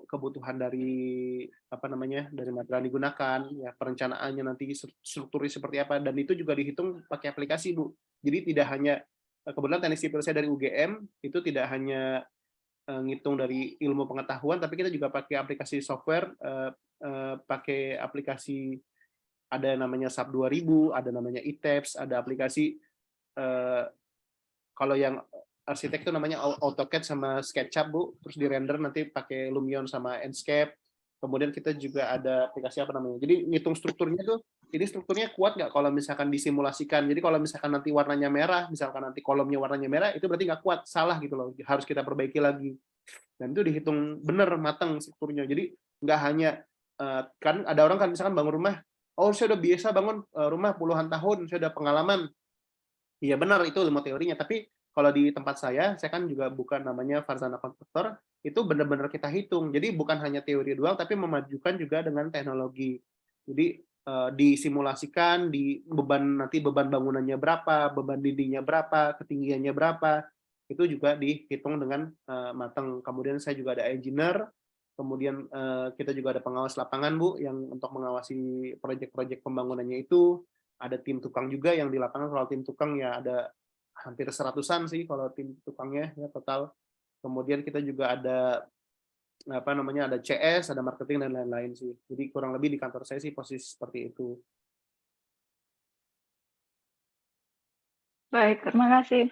kebutuhan dari dari material digunakan, ya perencanaannya nanti strukturnya seperti apa, dan itu juga dihitung pakai aplikasi Bu. Jadi tidak hanya kebetulan teknik sipil saya dari UGM itu tidak hanya ngitung dari ilmu pengetahuan, tapi kita juga pakai aplikasi software, pakai aplikasi ada namanya SAP 2000, ada namanya eTapes, ada aplikasi kalau yang arsitek itu namanya AutoCAD sama SketchUp Bu, terus di render nanti pakai Lumion sama Enscape. Kemudian kita juga ada aplikasi jadi ngitung strukturnya tuh, ini strukturnya kuat nggak kalau misalkan disimulasikan. Jadi kalau misalkan nanti warnanya merah, misalkan nanti kolomnya warnanya merah, itu berarti nggak kuat, salah gitu loh, harus kita perbaiki lagi. Dan itu dihitung bener matang strukturnya. Jadi nggak hanya kan ada orang kan misalkan bangun rumah, oh saya udah biasa bangun rumah puluhan tahun, saya udah pengalaman. Iya benar, itu ilmu teorinya, tapi kalau di tempat saya kan juga bukan namanya Farzana Kontraktor, itu benar-benar kita hitung. Jadi bukan hanya teori doang, tapi memajukan juga dengan teknologi. Jadi disimulasikan, nanti beban bangunannya berapa, beban dindingnya berapa, ketinggiannya berapa, itu juga dihitung dengan matang. Kemudian saya juga ada engineer, kemudian kita juga ada pengawas lapangan Bu, yang untuk mengawasi proyek-proyek pembangunannya itu. Ada tim tukang juga yang di lapangan. Kalau tim tukang ya ada hampir 100-an sih kalau tim tukangnya ya total. Kemudian kita juga ada ada CS, ada marketing dan lain-lain sih. Jadi kurang lebih di kantor saya sih posisi seperti itu. Baik, terima kasih.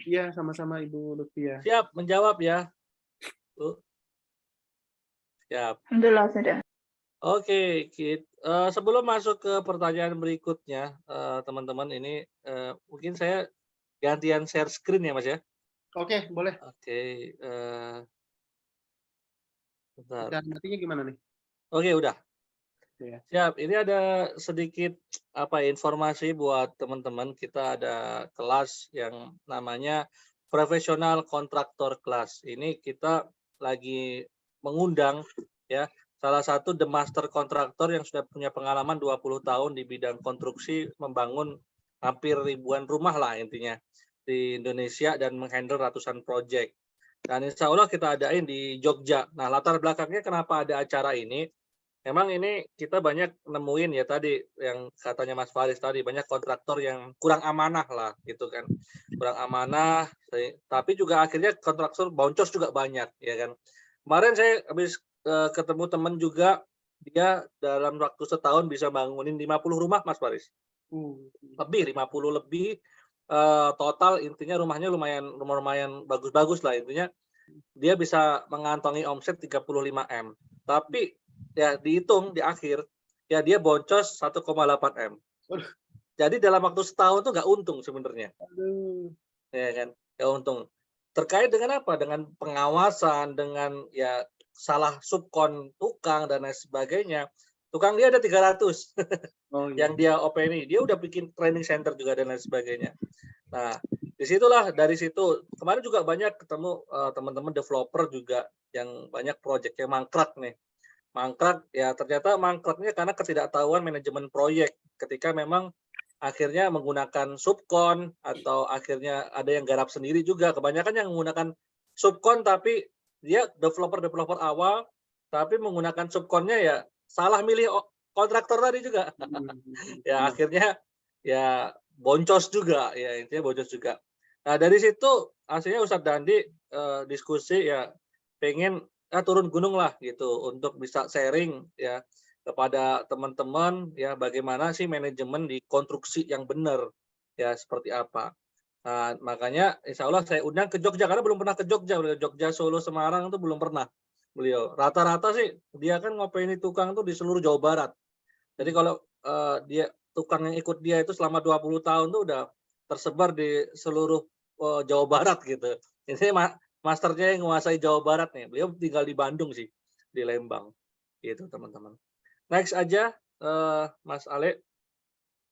Iya, sama-sama Ibu Lutfi. Siap menjawab ya. Bu. Siap. Alhamdulillah sudah. Oke, sebelum masuk ke pertanyaan berikutnya, teman-teman ini mungkin saya gantian share screen ya Mas ya. Oke, boleh. Oke, bentar. Artinya gimana nih? Oke, udah. Ya. Siap. Ini ada sedikit informasi buat teman-teman. Kita ada kelas yang namanya Professional Contractor Class. Ini kita lagi mengundang ya salah satu The Master Contractor yang sudah punya pengalaman 20 tahun di bidang konstruksi, membangun hampir ribuan rumah lah intinya di Indonesia dan menghandle ratusan proyek. Dan insya Allah kita adain di Jogja. Nah, latar belakangnya kenapa ada acara ini? Memang ini kita banyak nemuin ya tadi yang katanya Mas Faris tadi, banyak kontraktor yang kurang amanah lah gitu kan. Kurang amanah, tapi juga akhirnya kontraktor boncos juga banyak ya kan. Kemarin saya habis ketemu teman juga, dia dalam waktu setahun bisa bangunin 50 rumah Mas Faris. Lebih 50 lebih, total intinya rumahnya lumayan bagus-bagus lah intinya. Dia bisa mengantongi omset 35 M. Tapi ya dihitung di akhir, ya dia boncos 1,8 M. Jadi dalam waktu setahun tuh nggak untung sebenarnya. Ya kan, nggak untung. Terkait dengan apa? Dengan pengawasan, dengan ya salah subkon tukang dan lain sebagainya. Tukang dia ada 300 yang dia openi. Dia udah bikin training center juga dan lain sebagainya. Nah, disitulah dari situ kemarin juga banyak ketemu teman-teman developer juga yang banyak proyeknya mangkrak nih. Mangkrak ya ternyata mangkraknya karena ketidaktahuan manajemen proyek ketika memang akhirnya menggunakan subkon atau akhirnya ada yang garap sendiri juga. Kebanyakan yang menggunakan subkon tapi dia developer awal tapi menggunakan subkonnya ya salah milih kontraktor tadi juga. Ya akhirnya ya boncos juga ya intinya boncos juga. Nah dari situ hasilnya Ustadz Dandi diskusi ya pengen turun gunung lah gitu untuk bisa sharing ya kepada teman-teman ya bagaimana sih manajemen di konstruksi yang benar ya seperti apa. Nah, makanya insya Allah saya undang ke Jogja karena belum pernah ke Jogja, Jogja, Solo, Semarang itu belum pernah beliau. Rata-rata sih dia kan ngopeni tukang tuh di seluruh Jawa Barat. Jadi kalau dia tukang yang ikut dia itu selama 20 tahun tuh udah tersebar di seluruh Jawa Barat gitu. Ini masternya yang menguasai Jawa Barat nih. Beliau tinggal di Bandung sih, di Lembang. Gitu teman-teman. Next aja Mas Ale.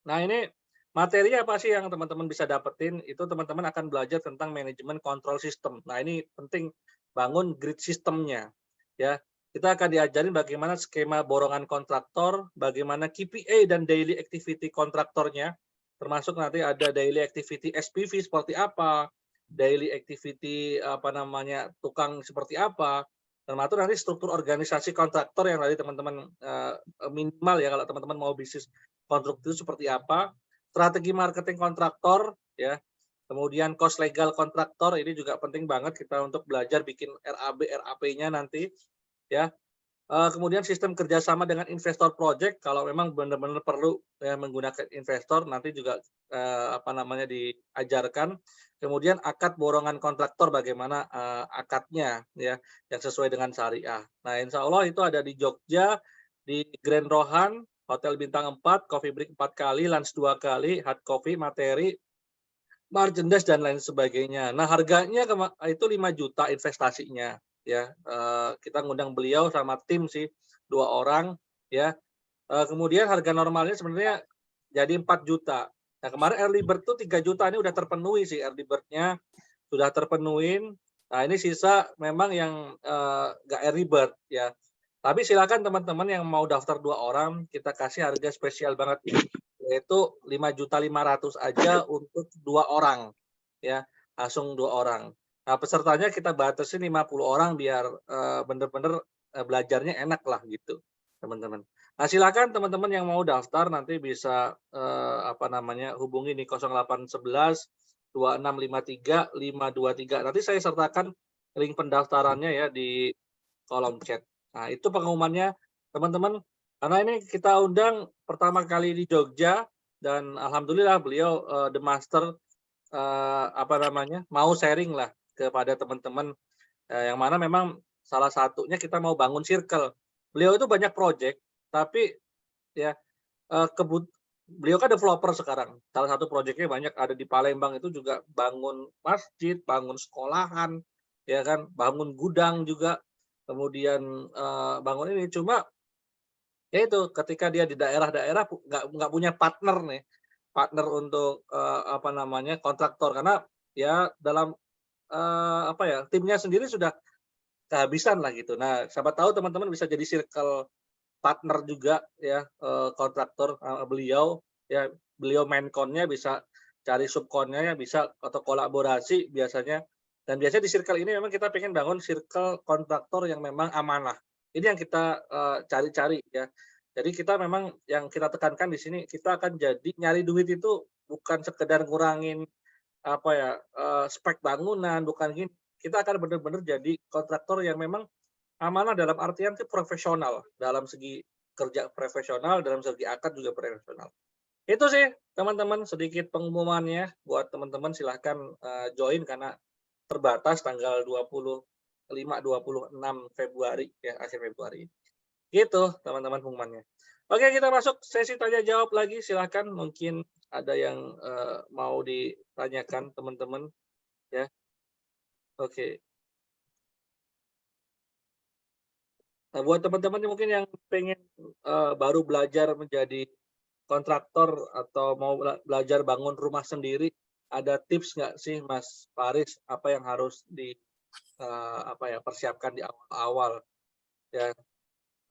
Nah ini materi apa sih yang teman-teman bisa dapetin? Itu teman-teman akan belajar tentang manajemen kontrol sistem. Nah ini penting bangun grid sistemnya. Ya, kita akan diajarin bagaimana skema borongan kontraktor, bagaimana KPI dan daily activity kontraktornya, termasuk nanti ada daily activity SPV seperti apa, daily activity apa namanya tukang seperti apa, termasuk nanti struktur organisasi kontraktor yang tadi teman-teman minimal ya kalau teman-teman mau bisnis konstruktif itu seperti apa, strategi marketing kontraktor ya, kemudian cost legal kontraktor ini juga penting banget kita untuk belajar bikin RAP-nya nanti ya. Kemudian sistem kerjasama dengan investor project kalau memang benar-benar perlu ya, menggunakan investor nanti juga apa namanya diajarkan. Kemudian akad borongan kontraktor bagaimana akadnya ya yang sesuai dengan syariah. Nah insya Allah itu ada di Jogja di Grand Rohan Hotel Bintang 4, coffee break 4 kali, lunch 2 kali, hard coffee, materi, merchandise dan lain sebagainya. Nah harganya itu 5 juta investasinya. Ya, kita ngundang beliau sama tim sih 2 orang ya. Kemudian harga normalnya sebenarnya jadi 4 juta. Nah, kemarin early bird tuh 3 juta ini udah terpenuhi sih early bird-nya sudah terpenuhin. Nah, ini sisa memang yang nggak early bird ya. Tapi silakan teman-teman yang mau daftar 2 orang, kita kasih harga spesial banget yaitu 5.500.000 aja untuk 2 orang ya, langsung 2 orang. Nah, pesertanya kita batasin 50 orang biar benar-benar belajarnya enak lah gitu, teman-teman. Nah, silakan teman-teman yang mau daftar nanti bisa apa namanya hubungi di 0811 2653 523. Nanti saya sertakan link pendaftarannya ya di kolom chat. Nah, itu pengumumannya teman-teman karena ini kita undang pertama kali di Jogja dan alhamdulillah beliau the master apa namanya mau sharing lah kepada teman-teman yang mana memang salah satunya kita mau bangun circle. Beliau itu banyak project tapi ya beliau kan developer sekarang. Salah satu proyeknya banyak ada di Palembang itu juga bangun masjid, bangun sekolahan, ya kan, bangun gudang juga, kemudian bangun ini. Cuma ya itu ketika dia di daerah-daerah nggak punya partner nih, partner untuk apa namanya kontraktor karena ya dalam apa ya timnya sendiri sudah kehabisan lah gitu. Nah, siapa tahu teman-teman bisa jadi circle partner juga ya kontraktor beliau ya beliau main connya bisa cari subkonnya ya bisa atau kolaborasi biasanya Dan biasanya di circle ini memang kita pengen bangun circle kontraktor yang memang amanah. Ini yang kita cari-cari ya. Jadi kita memang yang kita tekankan di sini, kita akan jadi nyari duit itu bukan sekedar ngurangin apa ya spek bangunan, bukan gini. Kita akan benar-benar jadi kontraktor yang memang amanah dalam artian itu profesional, dalam segi kerja profesional, dalam segi akad juga profesional. Itu sih teman-teman sedikit pengumumannya buat teman-teman, silahkan join karena terbatas tanggal 25-26 Februari ya, akhir Februari. Gitu teman-teman pengumumannya. Oke, kita masuk sesi tanya jawab lagi, silahkan mungkin ada yang mau ditanyakan teman-teman ya. Oke. Nah, buat teman-teman mungkin yang pengen baru belajar menjadi kontraktor atau mau belajar bangun rumah sendiri, ada tips nggak sih Mas Faris apa yang harus persiapkan di awal-awal ya,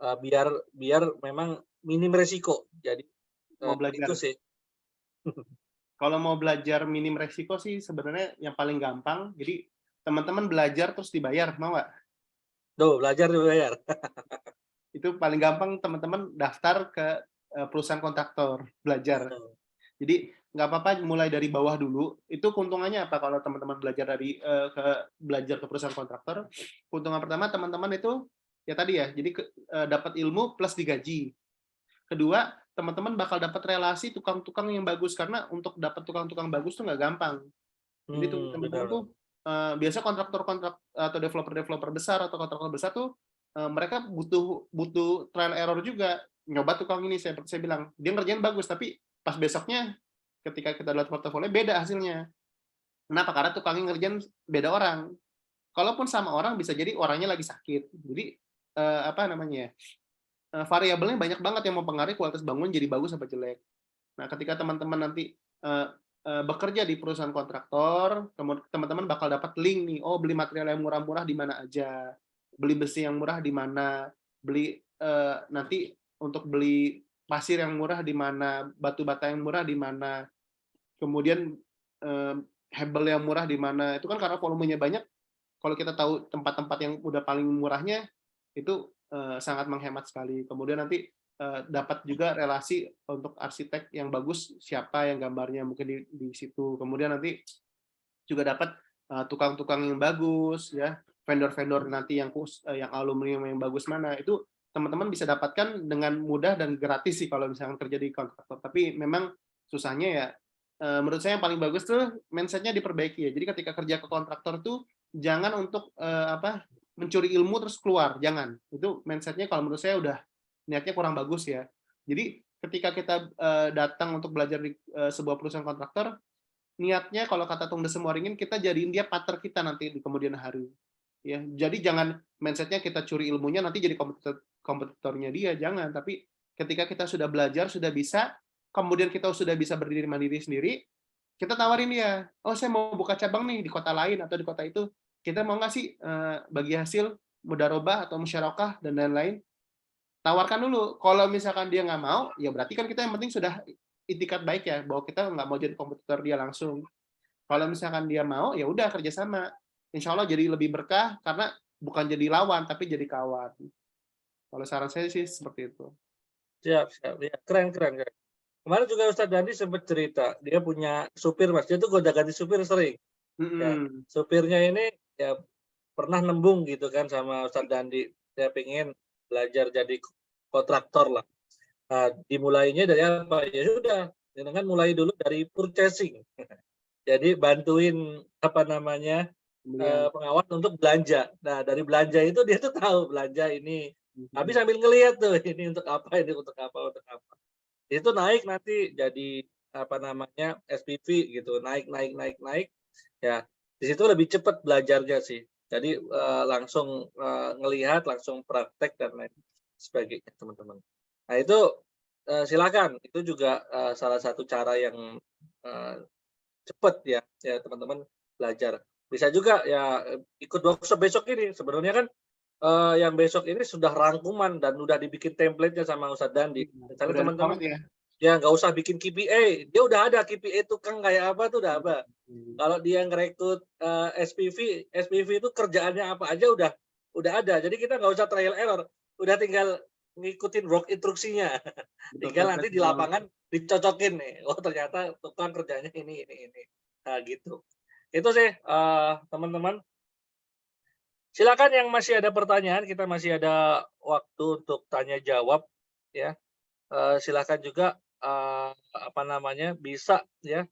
biar memang minim resiko. Jadi Mau belajar. itu sih. Kalau mau belajar minim resiko sih sebenarnya yang paling gampang. Jadi teman-teman belajar terus dibayar, mau nggak? Tuh, belajar dibayar. Itu paling gampang, teman-teman daftar ke perusahaan kontraktor, belajar. Jadi nggak apa-apa mulai dari bawah dulu. Itu keuntungannya apa kalau teman-teman belajar belajar ke perusahaan kontraktor? Keuntungan pertama teman-teman itu ya tadi ya, jadi dapat ilmu plus digaji. Kedua, teman-teman bakal dapat relasi tukang-tukang yang bagus, karena untuk dapat tukang-tukang bagus tuh nggak gampang. Jadi teman-teman tuh biasa kontraktor-kontrak atau developer-developer besar atau kontraktor besar tuh mereka butuh trial error juga. Nyoba tukang ini, saya bilang dia ngerjain bagus, tapi pas besoknya ketika kita lihat portofolio beda hasilnya. Kenapa? Karena tukangnya ngerjain beda orang. Kalaupun sama orang bisa jadi orangnya lagi sakit. Jadi variabelnya banyak banget yang mempengaruhi kualitas bangunan jadi bagus apa jelek. Nah, ketika teman-teman nanti bekerja di perusahaan kontraktor, teman-teman bakal dapat link nih, oh beli material yang murah-murah di mana aja, beli besi yang murah di mana, beli nanti untuk beli pasir yang murah di mana, batu bata yang murah di mana, kemudian hebel yang murah di mana. Itu kan karena volumenya banyak. Kalau kita tahu tempat-tempat yang udah paling murahnya, itu sangat menghemat sekali. Kemudian nanti dapat juga relasi untuk arsitek yang bagus, siapa yang gambarnya mungkin di situ. Kemudian nanti juga dapat tukang-tukang yang bagus, ya, vendor-vendor nanti yang aluminium yang bagus mana, itu teman-teman bisa dapatkan dengan mudah dan gratis sih kalau misalkan kerja di kontraktor. Tapi memang susahnya ya, menurut saya yang paling bagus tuh mindset-nya diperbaiki ya. Jadi ketika kerja ke kontraktor tuh jangan untuk mencuri ilmu terus keluar, jangan. Itu mindset-nya kalau menurut saya udah niatnya kurang bagus ya. Jadi ketika kita datang untuk belajar di sebuah perusahaan kontraktor, niatnya kalau kata Tung Desem Waringin, kita jadiin dia partner kita nanti di kemudian hari. Ya, jadi jangan mindset-nya kita curi ilmunya nanti jadi kompetitornya dia, jangan. Tapi ketika kita sudah belajar, sudah bisa, kemudian kita sudah bisa berdiri mandiri sendiri, kita tawarin dia, oh saya mau buka cabang nih di kota lain atau di kota itu, kita mau nggak sih bagi hasil mudarobah atau musyarakah dan lain-lain. Tawarkan dulu. Kalau misalkan dia nggak mau, ya berarti kan kita yang penting sudah itikat baik ya, bahwa kita nggak mau jadi kompetitor dia langsung. Kalau misalkan dia mau, ya udah kerjasama. Insya Allah jadi lebih berkah, karena bukan jadi lawan, tapi jadi kawan. Kalau saran saya sih seperti itu. Siap. Ya, keren. Kemarin juga Ustadz Dandi sempat cerita, dia punya supir Mas, dia tuh gonta-ganti supir sering. Ya, supirnya ini ya pernah nembung gitu kan sama Ustadz Dandi, dia pengen belajar jadi kontraktor lah. Nah, dimulainya dari apa? Ya sudah, dengan mulai dulu dari purchasing. Jadi bantuin pengawas untuk belanja. Nah, dari belanja itu dia tuh tahu belanja ini. Habis sambil ngelihat tuh ini untuk apa. Itu naik nanti jadi SPV gitu, naik. Ya, di situ lebih cepat belajarnya sih. Jadi langsung ngelihat, langsung praktek dan lain sebagainya, teman-teman. Nah, itu silakan. Itu juga salah satu cara yang cepat ya teman-teman belajar. Bisa juga ya ikut workshop besok ini. Sebenarnya kan yang besok ini sudah rangkuman dan udah dibikin template-nya sama Ustadz Dandi. Misalnya teman-teman Ya nggak usah bikin KPI, dia udah ada KPI tukang kayak apa tuh udah apa. Kalau dia ngerekrut SPV itu kerjaannya apa aja udah ada. Jadi kita nggak usah trial error, udah tinggal ngikutin work instruksinya. Tinggal nanti di lapangan dicocokin nih. Oh ternyata tukang kerjanya ini. Nah gitu. Itu sih teman-teman. Silakan yang masih ada pertanyaan, kita masih ada waktu untuk tanya jawab ya. Silakan juga bisa ya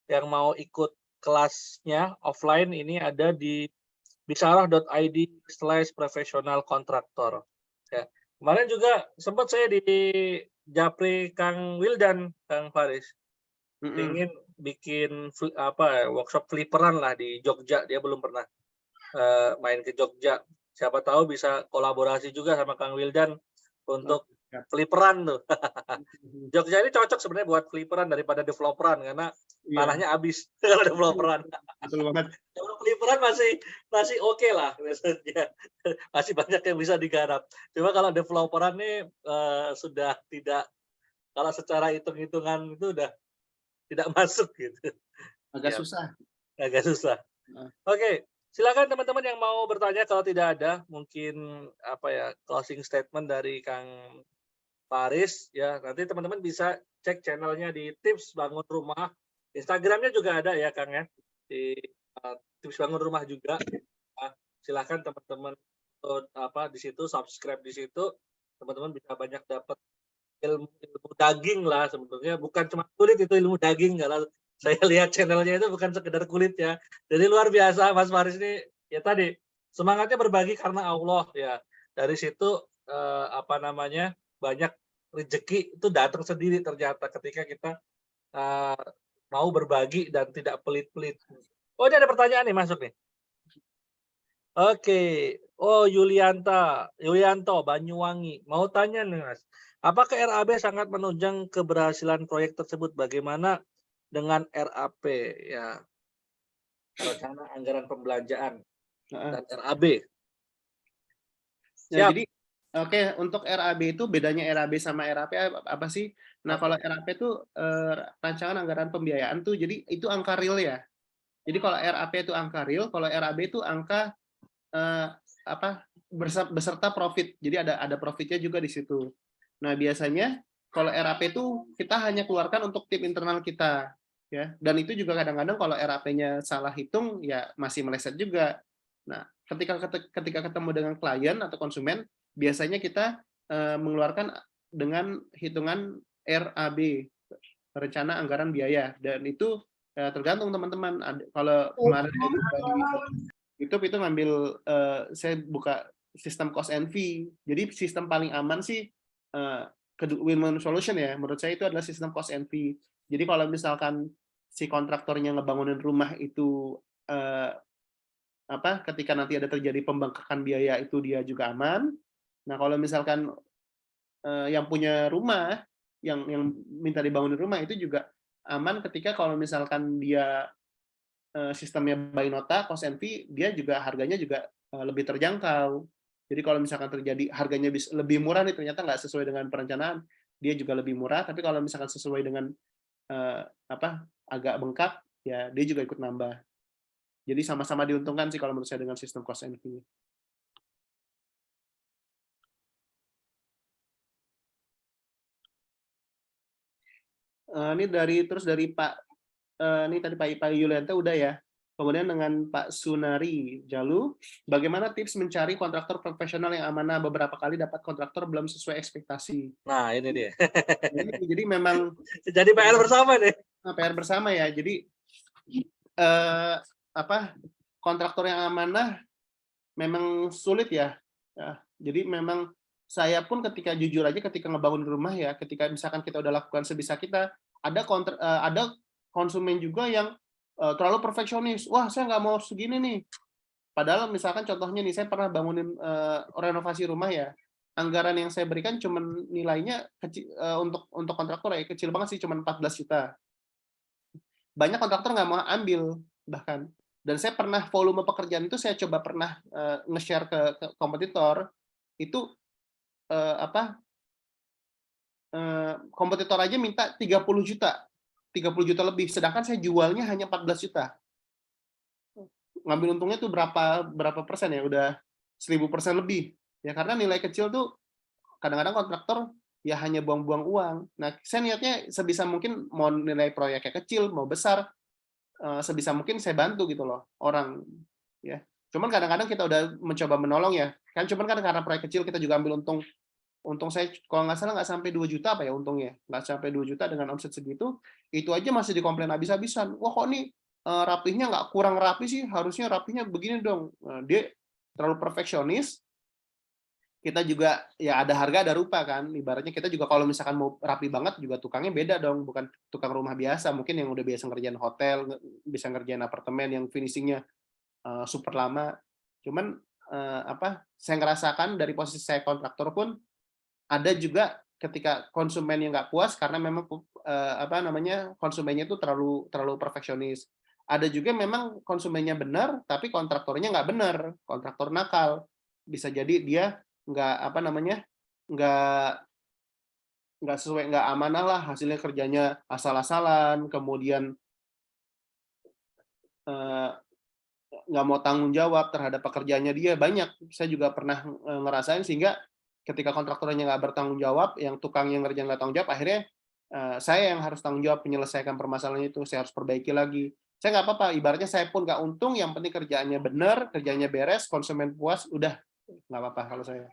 yang mau ikut kelasnya offline ini ada di bisarah.id/professional kontraktor. Ya. Kemarin juga sempat saya di Japri Kang Wildan, Kang Faris. Ingin bikin workshop fliperan lah di Jogja, dia belum pernah main ke Jogja. Siapa tahu bisa kolaborasi juga sama Kang Wildan untuk fliperan tuh. Jogja ini cocok sebenarnya buat fliperan daripada developeran karena tanahnya habis kalau developeran. Betul banget. Kalau fliperan masih oke lah biasanya. Masih banyak yang bisa digarap. Cuma kalau developeran nih sudah tidak, kalau secara hitung-hitungan itu udah tidak masuk gitu. Agak susah. Agak susah. Oke. Silakan teman-teman yang mau bertanya, kalau tidak ada mungkin closing statement dari Kang Faris ya. Nanti teman-teman bisa cek channelnya di Tips Bangun Rumah. Instagramnya juga ada ya Kang ya. Di Tips Bangun Rumah juga. Silakan teman-teman di situ subscribe di situ. Teman-teman bisa banyak dapat ilmu daging lah sebetulnya, bukan cuma kulit itu ilmu daging. Kalau saya lihat channelnya itu bukan sekedar kulit ya. Jadi luar biasa Mas Faris ini ya tadi semangatnya berbagi karena Allah ya. Dari situ banyak rezeki itu datang sendiri ternyata ketika kita mau berbagi dan tidak pelit-pelit. Oh ini ada pertanyaan nih masuk nih. Oke. Oh Yulianto Banyuwangi mau tanya nih Mas. Apakah RAB sangat menunjang keberhasilan proyek tersebut? Bagaimana dengan RAP ya, rencana anggaran pembelanjaan dan RAB? Ya, jadi untuk RAB itu bedanya RAB sama RAP apa sih? Nah kalau RAP itu rancangan anggaran pembiayaan tuh, jadi itu angka real ya. Jadi kalau RAP itu angka real, kalau RAB itu angka beserta profit. Jadi ada profitnya juga di situ. Nah biasanya kalau RAP itu kita hanya keluarkan untuk tim internal kita ya, dan itu juga kadang-kadang kalau RAP-nya salah hitung ya masih meleset juga. Nah ketika ketemu dengan klien atau konsumen biasanya kita mengeluarkan dengan hitungan RAB, rencana anggaran biaya, dan itu tergantung teman-teman. Kalau kemarin YouTube itu ngambil saya buka sistem cost and fee. Jadi sistem paling aman sih win-win solution ya. Menurut saya itu adalah sistem cost and fee. Jadi kalau misalkan si kontraktornya ngebangunin rumah itu ketika nanti ada terjadi pembengkakan biaya itu dia juga aman. Nah, kalau misalkan yang punya rumah yang minta dibangunin rumah itu juga aman ketika kalau misalkan dia sistemnya by nota, cost and fee, dia juga harganya juga lebih terjangkau. Jadi kalau misalkan terjadi harganya lebih murah nih, ternyata nggak sesuai dengan perencanaan, dia juga lebih murah. Tapi kalau misalkan sesuai dengan agak bengkak, ya dia juga ikut nambah. Jadi sama-sama diuntungkan sih kalau menurut saya dengan sistem cost and fee. Ini dari Pak, ini tadi Pak Yulianto udah ya. Kemudian dengan Pak Sunari Jalu, bagaimana tips mencari kontraktor profesional yang amanah? Beberapa kali dapat kontraktor belum sesuai ekspektasi. Nah ini dia. Jadi memang jadi PR bersama deh. PR bersama ya. Jadi kontraktor yang amanah memang sulit ya. Jadi memang saya pun jujur aja ketika ngebangun rumah ya, ketika misalkan kita udah lakukan sebisa kita, ada konsumen juga yang terlalu perfeksionis. Wah, saya nggak mau segini nih. Padahal misalkan contohnya nih, saya pernah bangunin renovasi rumah ya. Anggaran yang saya berikan cuma nilainya kecil, untuk kontraktor ya kecil banget sih, cuma 14 juta. Banyak kontraktor nggak mau ambil bahkan. Dan saya pernah volume pekerjaan itu saya coba pernah nge-share ke kompetitor itu kompetitor aja minta 30 juta lebih, sedangkan saya jualnya hanya 14 juta. Ngambil untungnya tuh berapa persen ya? Udah 1000% lebih. Ya karena nilai kecil tuh kadang-kadang kontraktor ya hanya buang-buang uang. Nah, saya niatnya sebisa mungkin mau nilai proyeknya kecil, mau besar, sebisa mungkin saya bantu gitu loh orang ya. Cuman kadang-kadang kita udah mencoba menolong ya. Kan cuman kan karena proyek kecil kita juga ambil untung. Untung saya kalau nggak salah nggak sampai 2 juta apa ya untungnya. Nggak sampai 2 juta dengan omset segitu, itu aja masih dikomplain habis-habisan. Wah kok nih rapihnya nggak kurang rapi sih, harusnya rapihnya begini dong. Nah, dia terlalu perfeksionis, kita juga ya ada harga ada rupa kan, ibaratnya kita juga kalau misalkan mau rapi banget juga tukangnya beda dong, bukan tukang rumah biasa, mungkin yang udah biasa ngerjain hotel, bisa ngerjain apartemen yang finishingnya super lama. Cuman saya ngerasakan dari posisi saya kontraktor pun ada juga ketika konsumen yang nggak puas karena memang konsumennya itu terlalu perfeksionis. Ada juga memang konsumennya benar tapi kontraktornya nggak benar, kontraktor nakal. Bisa jadi dia nggak sesuai, nggak amanah lah, hasilnya kerjanya asal-asalan, kemudian nggak mau tanggung jawab terhadap pekerjaannya dia. Banyak saya juga pernah ngerasain, sehingga ketika kontraktornya nggak bertanggung jawab, yang tukang yang ngerjain nggak tanggung jawab, akhirnya saya yang harus tanggung jawab menyelesaikan permasalahan itu, saya harus perbaiki lagi. Saya nggak apa-apa, ibaratnya saya pun nggak untung, yang penting kerjaannya benar, kerjaannya beres, konsumen puas, udah nggak apa-apa kalau saya.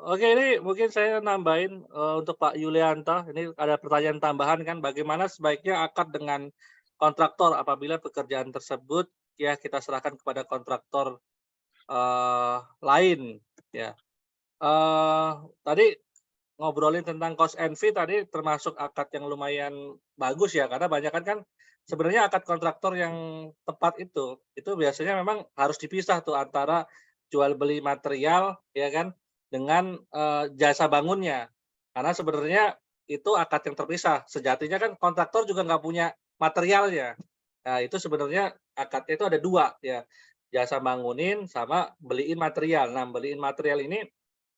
Oke, ini mungkin saya nambahin untuk Pak Yulianto. Ini ada pertanyaan tambahan kan, bagaimana sebaiknya akad dengan kontraktor apabila pekerjaan tersebut ya kita serahkan kepada kontraktor lain ya. Tadi ngobrolin tentang cost and fee tadi termasuk akad yang lumayan bagus ya, karena banyak kan sebenarnya akad kontraktor yang tepat itu biasanya memang harus dipisah tuh antara jual beli material ya kan dengan jasa bangunnya. Karena sebenarnya itu akad yang terpisah. Sejatinya kan kontraktor juga nggak punya materialnya. Nah, itu sebenarnya akadnya itu ada dua ya. Jasa bangunin sama beliin material. Nah, beliin material ini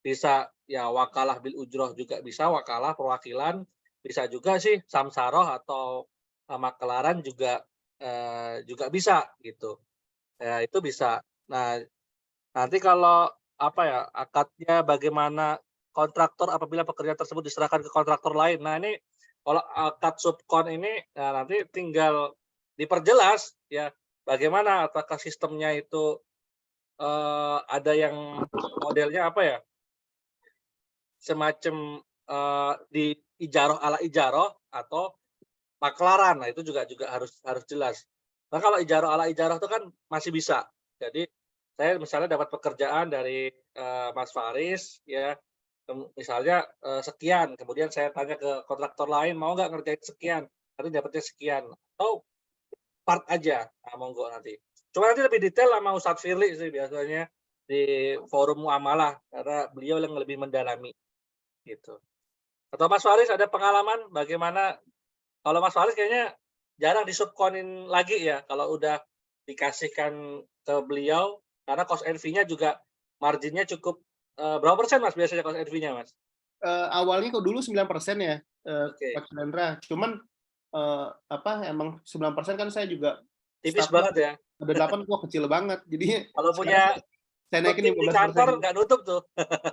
bisa ya wakalah bil ujroh juga bisa, wakalah perwakilan, bisa juga sih samsaroh atau makelaran juga bisa gitu. Ya, itu bisa. Nah, nanti kalau akadnya bagaimana kontraktor apabila pekerjaan tersebut diserahkan ke kontraktor lain. Nah, ini kalau akad subkon ini nanti tinggal diperjelas ya bagaimana, apakah sistemnya itu ada yang modelnya semacam di ijaroh ala ijaroh atau maklaran. Nah, itu juga harus jelas. Nah, kalau ijaroh ala ijaroh itu kan masih bisa. Jadi saya misalnya dapat pekerjaan dari Mas Faris ya, misalnya sekian, kemudian saya tanya ke kontraktor lain mau nggak ngerjain sekian, nanti dapatnya sekian, atau part aja, nah, monggo nanti. Cuma nanti lebih detail sama Ustadz Firly sih biasanya di forum muamalah, karena beliau yang lebih mendalami gitu. Atau Mas Faris ada pengalaman bagaimana? Kalau Mas Faris kayaknya jarang disubkonin lagi ya kalau udah dikasihkan ke beliau, karena cost and fee-nya juga marginnya cukup berapa persen Mas biasanya cost and fee-nya Mas? Awalnya kok dulu 9% ya, Oke. Pak Chandra. Cuman emang 9% kan saya juga Tipis staffnya banget ya. ada 8 kok kecil banget. Jadi Kalau sekarang punya saya naikin tim di kantor 15%. nggak nutup tuh.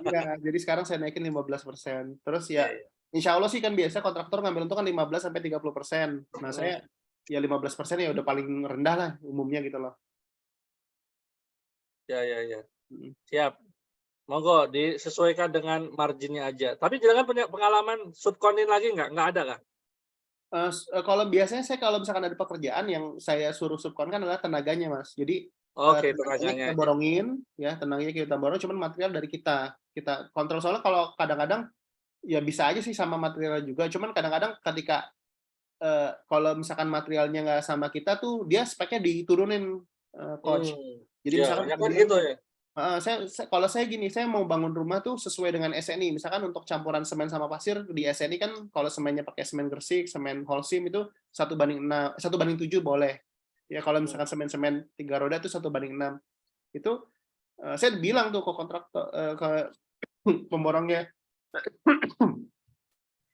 Iya, jadi sekarang saya naikin 15%. Terus Iya, ya, iya. insya Allah sih kan biasa kontraktor ngambil untung kan 15-30%. Nah, saya ya 15% ya udah paling rendah lah umumnya gitu loh. Ya. Siap. Monggo disesuaikan dengan marginnya aja. Tapi jangan punya pengalaman subkonin lagi nggak? Nggak ada kah? Kalau biasanya saya kalau misalkan ada pekerjaan yang saya suruh subkon kan adalah tenaganya, Mas. Jadi Oke, tenaganya tenaganya kita aja. borongin, ya tenaganya kita borong, cuman material dari kita kontrol. Soalnya kalau kadang-kadang ya bisa aja sih sama material juga, cuman kadang-kadang ketika kalau misalkan materialnya nggak sama kita tuh dia speknya diturunin, coach. Jadi Ya, misalkan banyak kita kan bilang gitu ya. kalau saya gini, saya mau bangun rumah tuh sesuai dengan SNI. Misalkan untuk campuran semen sama pasir di SNI kan kalau semennya pakai semen Gresik, semen Holcim itu 1/7 boleh. Ya kalau misalkan semen 3 roda itu 1/6. Itu saya bilang tuh ke kontraktor, ke pemborongnya,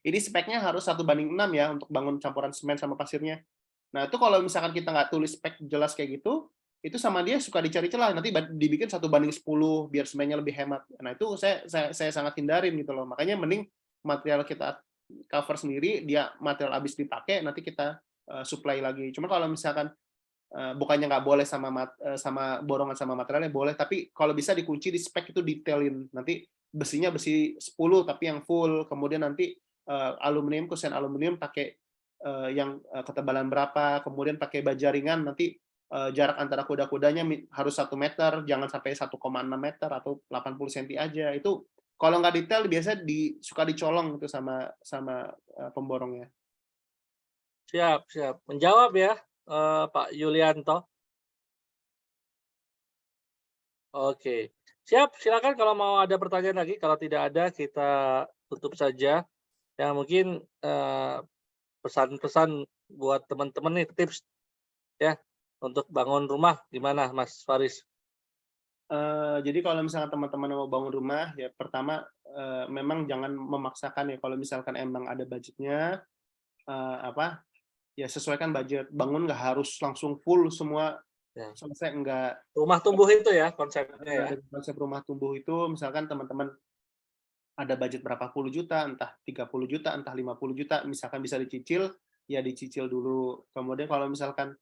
Ini speknya harus 1:6 ya untuk bangun campuran semen sama pasirnya. Nah, itu kalau misalkan kita nggak tulis spek jelas kayak gitu, itu sama dia suka dicari celah, nanti dibikin 1:10 biar semennya lebih hemat. Nah, itu saya sangat hindarin gitu loh. Makanya mending material kita cover sendiri, dia material habis dipakai, nanti kita supply lagi. Cuma kalau misalkan bukannya nggak boleh sama borongan sama materialnya boleh, tapi kalau bisa dikunci di spek itu detailin. Nanti besinya besi 10 tapi yang full, kemudian nanti aluminium, kusen aluminium pakai yang ketebalan berapa, kemudian pakai baja ringan, nanti jarak antara kuda-kudanya harus 1 meter, jangan sampai 1,6 meter atau 80 cm aja. Itu kalau nggak detail biasanya suka dicolong itu sama pemborongnya. Siap. Menjawab ya, Pak Yulianto. Oke. Siap, silakan kalau mau ada pertanyaan lagi. Kalau tidak ada, kita tutup saja. Ya mungkin pesan-pesan buat teman-teman nih, tips ya untuk bangun rumah gimana, Mas Faris? Jadi kalau misalkan teman-teman mau bangun rumah, ya pertama memang jangan memaksakan ya. Kalau misalkan emang ada budgetnya, ya sesuaikan budget. Bangun nggak harus langsung full semua Ya. selesai, enggak. Rumah tumbuh itu ya konsepnya ya. Dari konsep rumah tumbuh itu, misalkan teman-teman ada budget berapa puluh juta, entah 30 juta, entah 50 juta, misalkan bisa dicicil, ya dicicil dulu. Kemudian kalau misalkan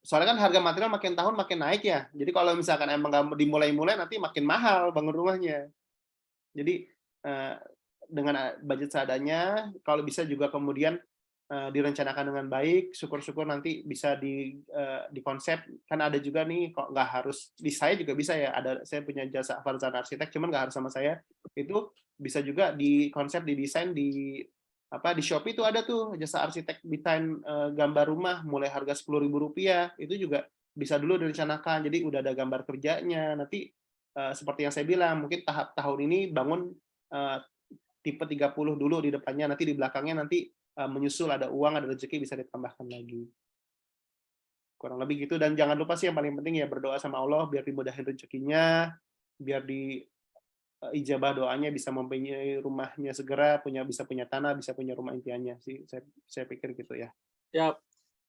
soalnya kan harga material makin tahun makin naik ya. Jadi kalau misalkan emang nggak dimulai-mulai nanti makin mahal bangun rumahnya. Jadi dengan budget seadanya, kalau bisa juga kemudian direncanakan dengan baik, syukur-syukur nanti bisa di konsep. Kan ada juga nih, kok nggak harus di saya juga bisa ya. Saya punya jasa Farzana Arsitek, cuman nggak harus sama saya. Itu bisa juga di konsep, didesain di Shopee itu ada tuh jasa arsitek desain gambar rumah mulai harga Rp10.000, itu juga bisa dulu direncanakan. Jadi udah ada gambar kerjanya. Nanti seperti yang saya bilang, mungkin tahun ini bangun tipe 30 dulu di depannya, nanti di belakangnya nanti menyusul ada uang, ada rezeki bisa ditambahkan lagi. Kurang lebih gitu. Dan jangan lupa sih yang paling penting ya berdoa sama Allah biar dimudahin rezekinya, biar ijabah doanya bisa mempunyai rumahnya segera, bisa punya tanah, bisa punya rumah impiannya sih. Saya pikir gitu ya. Ya,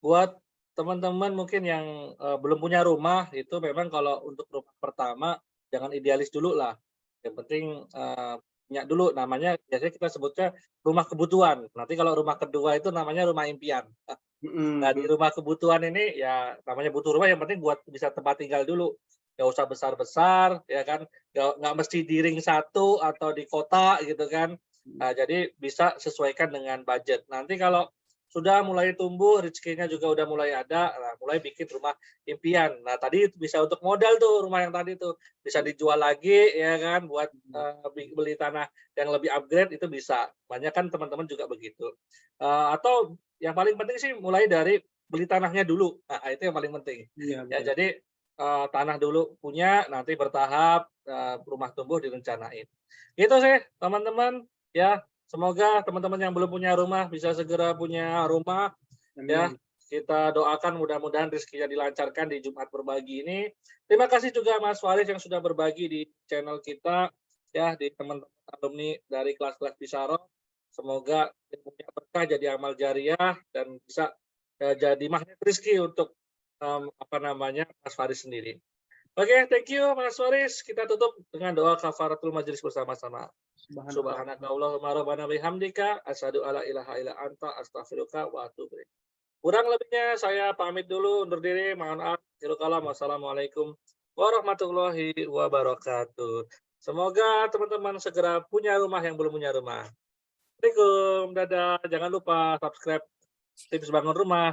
buat teman-teman mungkin yang belum punya rumah, itu memang kalau untuk rumah pertama jangan idealis dulu lah. Yang penting punya dulu, namanya biasanya kita sebutnya rumah kebutuhan. Nanti kalau rumah kedua itu namanya rumah impian. Nah, di rumah kebutuhan ini ya namanya butuh rumah, yang penting buat bisa tempat tinggal dulu. Nggak usah besar-besar, ya kan? Nggak mesti di ring 1 atau di kota gitu kan. Nah, jadi bisa sesuaikan dengan budget. Nanti kalau sudah mulai tumbuh, rezekinya juga udah mulai ada, nah, mulai bikin rumah impian. Nah, tadi bisa untuk modal tuh rumah yang tadi tuh, bisa dijual lagi ya kan, buat beli tanah yang lebih upgrade itu bisa. Banyak kan teman-teman juga begitu. Atau yang paling penting sih mulai dari beli tanahnya dulu. Nah, itu yang paling penting. Iya, Ya, jadi tanah dulu punya, nanti bertahap rumah tumbuh direncanain. Gitu sih teman-teman ya. Semoga teman-teman yang belum punya rumah bisa segera punya rumah. Ya, kita doakan mudah-mudahan rezekinya dilancarkan di Jumat Berbagi ini. Terima kasih juga Mas Faris yang sudah berbagi di channel kita ya, di teman-teman alumni dari kelas-kelas Bisaro. Semoga punya berkah jadi amal jariah dan bisa jadi magnet rezeki untuk Mas Faris sendiri. Oke, thank you Mas Faris. Kita tutup dengan doa kafaratul majelis bersama-sama. Subhanakallahumma rabbana bihamdika asyhadu alla ilaha illa anta astaghfiruka wa atubu ilaik. Kurang lebihnya saya pamit dulu, undur diri. Mohon maaf. Wassalamualaikum warahmatullahi wabarakatuh. Semoga teman-teman segera punya rumah yang belum punya rumah. Assalamualaikum, dadah. Jangan lupa subscribe Tips Bangun Rumah.